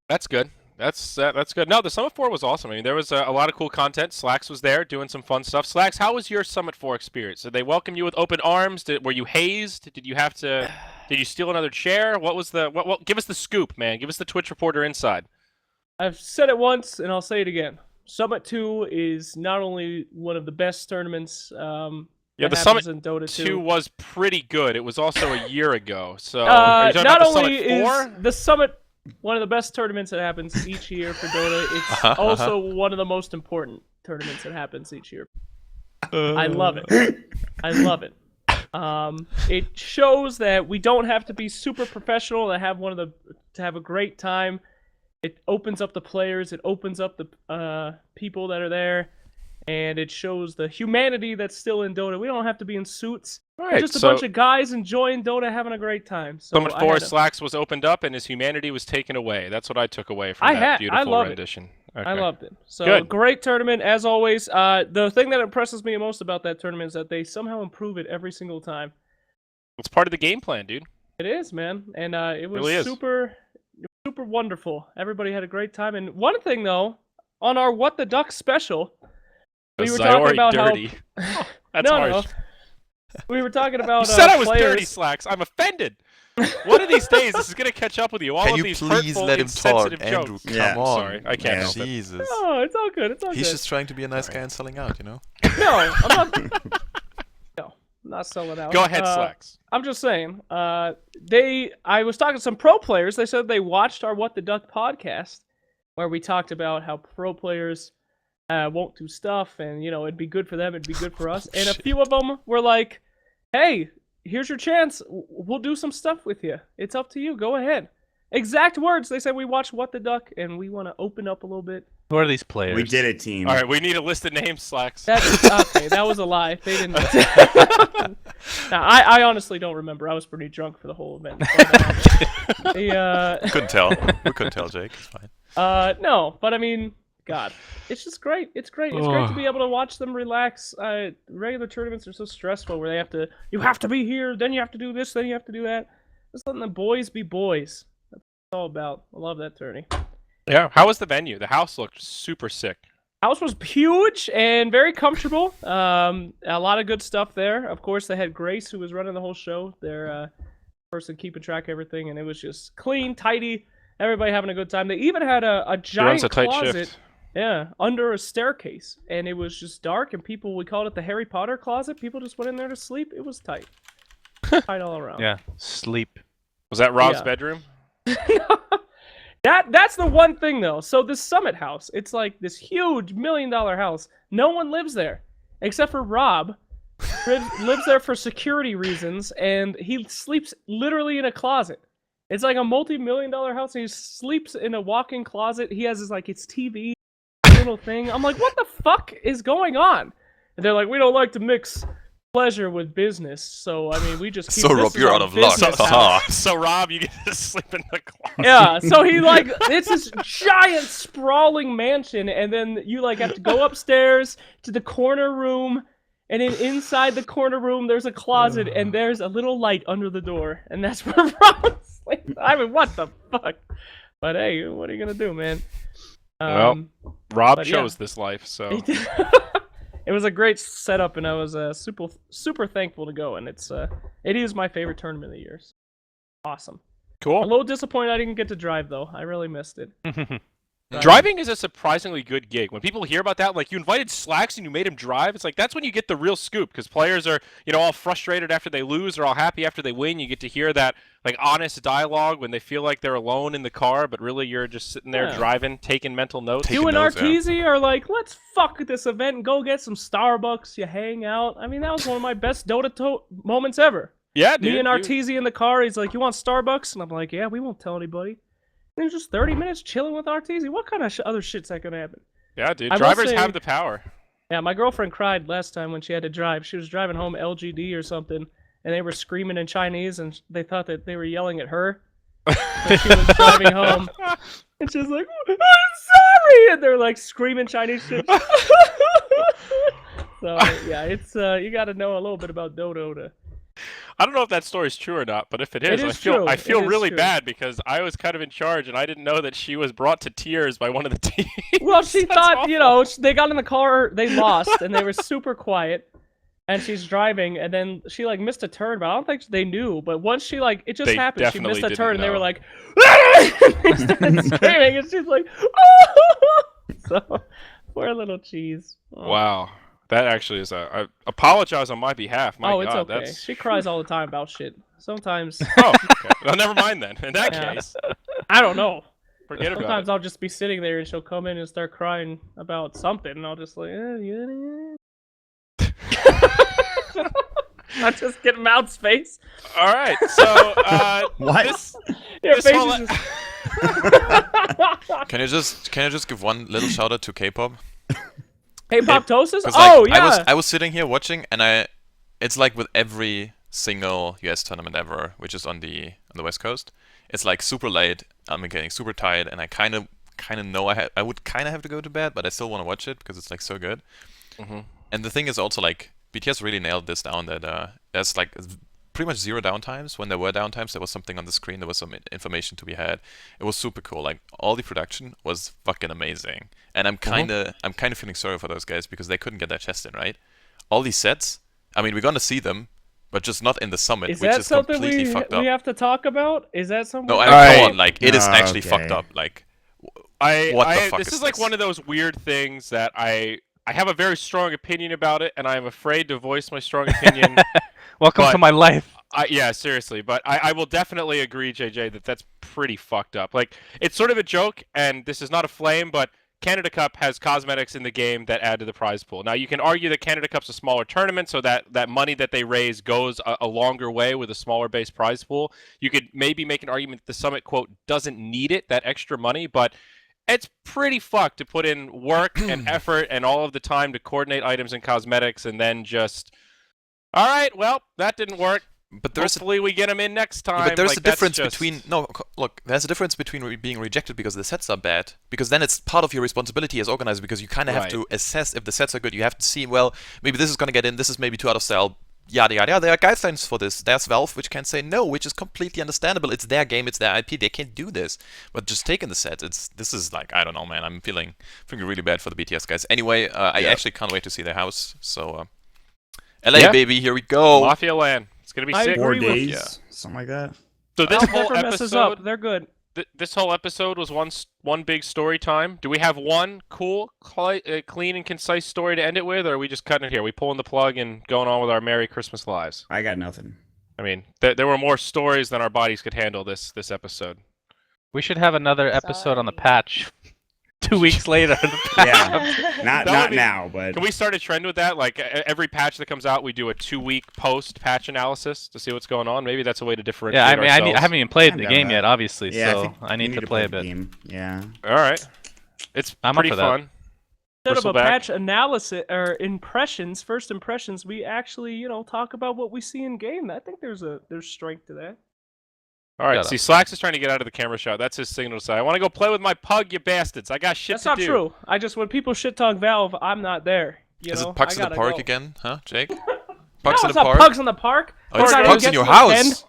That's good. That's good. No, the Summit 4 was awesome. I mean, there was a lot of cool content. Slacks was there doing some fun stuff. Slacks, how was your Summit 4 experience? Did they welcome you with open arms? Were you hazed? Did you have to? Did you steal another chair? What was the? What? Give us the scoop, man. Give us the Twitch reporter inside.
I've said it once and I'll say it again. Summit 2 is not only one of the best tournaments.
Yeah,
that
the
happens
Summit
in Dota
2 was pretty good. It was also a year ago. So are you talking
not
about the
only
Summit 4?
is the Summit one of the best tournaments that happens each year for Dota, it's also one of the most important tournaments that happens each year. I love it. I love it. It shows that we don't have to be super professional to have a great time. It opens up the players. It opens up the people that are there, and it shows the humanity that's still in Dota. We don't have to be in suits. We're
Right,
just a
so
bunch of guys enjoying Dota, having a great time. So
Summit
I
4
had a-
Slacks was opened up and his humanity was taken away. That's what I took away from that beautiful
love
rendition.
I
Okay.
loved it. So
Good.
great tournament as always. The thing that impresses me most about that tournament is that they somehow improve it every single time.
It's part of the game plan, dude.
It is, man, and it was
Really is.
super wonderful. Everybody had a great time. And one thing though, on our What the Duck special, we were talking about
dirty.
how
That's
no,
harsh.
we were talking about
You said I was
players.
dirty, Slacks. I'm offended. One of these days, this is gonna catch up with you. All
Can
of
you
these
please
hurtful,
let him talk,
insensitive
Andrew?
jokes.
Come
Yeah.
on.
Sorry, I can't
Yeah.
help it.
Jesus.
Oh, it's all good. It's all
He's
good.
just trying to be a nice guy and selling out, you know?
No, I'm not. No, I'm not selling out.
Go ahead, Slacks.
I'm just saying. I was talking to some pro players. They said they watched our What the Duck podcast, where we talked about how pro players won't do stuff, and it'd be good for them, it'd be good for us. And a few of them were like, "Hey, here's your chance. We'll do some stuff with you. It's up to you. Go ahead." Exact words. They said we watched What the Duck, and we want to open up a little bit.
Who are these players?
We did it, team.
All right, we need a list of names, Slacks.
That's okay. That was a lie. They didn't. Now, I honestly don't remember. I was pretty drunk for the whole event. But,
We couldn't tell. We couldn't tell, Jake. It's fine.
no, but I mean, God, it's just great. It's great. It's great to be able to watch them relax. Regular tournaments are so stressful where you have to be here, then you have to do this, then you have to do that. Just letting the boys be boys. That's what it's all about. I love that tourney.
Yeah. How was the venue? The house looked super sick.
House was huge and very comfortable. A lot of good stuff there. Of course, they had Grace, who was running the whole show. Their person keeping track of everything, and it was just clean, tidy. Everybody having a good time. They even had a
He runs
giant
a tight
closet,
shift.
yeah, under a staircase, and it was just dark. And we called it the Harry Potter closet. People just went in there to sleep. It was tight, tight all around.
Yeah, sleep.
Was that Rob's
Yeah.
bedroom?
That's the one thing though. So this Summit house, it's like this huge $1 million house. No one lives there except for Rob. Lives there for security reasons, and he sleeps literally in a closet. It's like a multi-million-dollar house, and he sleeps in a walk-in closet. He has his TV little thing. I'm like, what the fuck is going on? And they're like, we don't like to mix pleasure with business, so I mean, we just keep
So,
this
Rob,
is
you're
our
out of luck.
business
Haha.
house.
So Rob, you get to sleep in the closet.
Yeah, so it's this giant sprawling mansion, and then you have to go upstairs to the corner room, and then inside the corner room there's a closet, and there's a little light under the door, and that's where Rob sleeps. I mean, what the fuck? But hey, what are you gonna do, man?
Well, Rob
but yeah.
chose this life, so
It was a great setup, and I was super thankful to go, and it is my favorite tournament of the year. So, awesome. A
cool.
little disappointed I didn't get to drive though. I really missed it.
Driving is a surprisingly good gig. When people hear about that, like you invited Slacks and you made him drive, it's like that's when you get the real scoop because players are, all frustrated after they lose or all happy after they win. You get to hear that honest dialogue when they feel like they're alone in the car, but really you're just sitting there
Yeah.
driving, taking mental notes.
Taking
You and
notes, yeah.
Arteezy are like, let's fuck with this event and go get some Starbucks. You hang out. I mean, that was one of my best Dota moments ever.
Yeah, dude.
Me and Arteezy in the car. He's like, you want Starbucks? And I'm like, yeah, we won't tell anybody. Then just 30 minutes chilling with RTZ. What kind of other shit's that gonna happen?
Yeah, dude.
I will
Drivers
say-
have the power.
Yeah, my girlfriend cried last time when she had to drive. She was driving home LGD or something, and they were screaming in Chinese, and they thought that they were yelling at her when she was driving home. And she was like, "I'm sorry," and they're like screaming Chinese shit. So yeah, it's you got to know a little bit about Dodo to.
I don't know if that story's true or not, but if it is,
It is true.
I feel
It is
really
true.
bad because I was kind of in charge and I didn't know that she was brought to tears by one of the teams.
Well, she
That's
thought,
awful.
you know, they got in the car, they lost, and they were super quiet. And she's driving, and then she like missed a turn, but I don't think they knew. But once she like, it just
They
happened. She
definitely
missed a
didn't
turn, and they were
know.
like, they started screaming, and she's like, oh! So poor little cheese. Oh.
Wow. That actually is I apologize on my behalf. My
Oh, it's
God,
okay.
that's...
She cries all the time about shit. Sometimes
Oh, okay. Well, never mind then. In that
Yeah.
case,
I don't know.
forget about
Sometimes
it.
I'll just be sitting there and she'll come in and start crying about something, and I'll just like, yeah. I just get mouth space.
All right, so
What?
this
Your
This
face
whole-
is just.
Can you just give one little shout out to K-pop?
Hey, Poptosis?
'Cause,
Oh,
like,
yeah.
I was sitting here watching, and it's like with every single US tournament ever, which is on the West Coast. It's like super late. I'm getting super tired, and I kind of know I would kind of have to go to bed, but I still want to watch it because it's like so good.
Mhm.
And the thing is also like BTS really nailed this down that there's like pretty much zero downtimes. When there were downtimes, there was something on the screen. There was some information to be had. It was super cool. Like all the production was fucking amazing. And I'm kind of feeling sorry for those guys because they couldn't get their chest in, right? All these sets. I mean, we're gonna see them, but just not in the summit,
Is
which
that
is
something
completely
we
fucked up.
have to talk about? Is that something?
No, I
All
mean,
right.
come on, like it is actually
Okay.
fucked up. Like,
I,
what the fuck
this
is
is like
this?
one of those weird things that I have a very strong opinion about it, and I am afraid to voice my strong opinion.
Welcome
But-
to my life.
Yeah, seriously, but I will definitely agree, JJ, that that's pretty fucked up. Like, it's sort of a joke, and this is not a flame, but Canada Cup has cosmetics in the game that add to the prize pool. Now, you can argue that Canada Cup's a smaller tournament, so that money that they raise goes a longer way with a smaller base prize pool. You could maybe make an argument that the Summit, quote, doesn't need it, that extra money, but it's pretty fucked to put in work and effort and all of the time to coordinate items and cosmetics and then just, all right, well, that didn't work.
but there's
Hopefully we get them in next time.
Yeah, but there's
Like,
a
that's
difference
just-
between look. There's a difference between being rejected because the sets are bad, because then it's part of your responsibility as organizer, because you kind of have
Right.
to assess if the sets are good. You have to see, well, maybe this is gonna get in, this is maybe too out of style, yada yada yada. There are guidelines for this. There's Valve, which can say no, which is completely understandable. It's their game, it's their IP. They can't do this. But just taking the set, this is like, I don't know, man. I'm feeling really bad for the BTS guys. Anyway, I actually can't wait to see their house. So, LA
Yeah.
baby, here we go.
Mafia Land. It's gonna be
I
sick.
agree
4
with
days,
yeah.
something like that.
So this
Valve
whole
never messes
episode,
up. They're good.
this whole episode was one big story time. Do we have one cool, clean and concise story to end it with, or are we just cutting it here? Are we pulling the plug and going on with our Merry Christmas lives?
I got nothing.
I mean, there were more stories than our bodies could handle this episode.
We should have another episode on the patch 2 weeks later.
Yeah. Not
That would
not
be-
now, but
Can we start a trend with that? Like every patch that comes out, we do a 2-week post patch analysis to see what's going on. Maybe that's a way to differentiate
Yeah, I mean, I
ourselves.
haven't even played
I'm
the
down
game
with
yet,
that.
obviously,
yeah,
so
think
I
we
need to play a bit.
the game. Yeah.
All right, it's
I'm up
pretty
for that.
fun.
Instead of a
Bristleback.
patch analysis or impressions, first impressions, we actually, talk about what we see in game. I think there's strength to that.
All right,
Shut
see, Slacks is trying to get out of the camera shot. That's his signal to say, I want to go play with my pug, you bastards. I got shit
That's
to
not
do.
true. I just when people shit talk Valve, I'm not there.
Is
know?
it Pugs
I
in the
gotta
Park
go.
again, huh, Jake?
No,
Pugs in
it's
the
not
Park?
Pugs in the Park.
Oh, it's
Park
Pugs in
gets
your
to the
house!
end.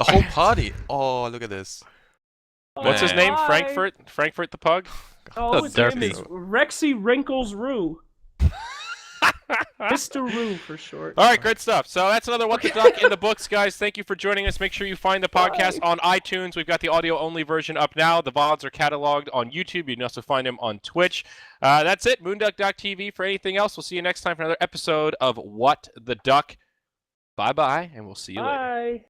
A whole party! Oh, look at this.
What's his
Man.
name?
Hi.
Frankfurt the pug?
Oh, his name
Derpy.
is Rexy Wrinkles Roo. Mr. Roo for short.
All right, great stuff. So that's another What the Duck in the books, guys. Thank you for joining us. Make sure you find the podcast on iTunes. We've got the audio-only version up now. The VODs are cataloged on YouTube. You can also find them on Twitch. That's it. moonducktv. For anything else, we'll see you next time for another episode of What the Duck. Bye-bye, and we'll see you later.
Bye.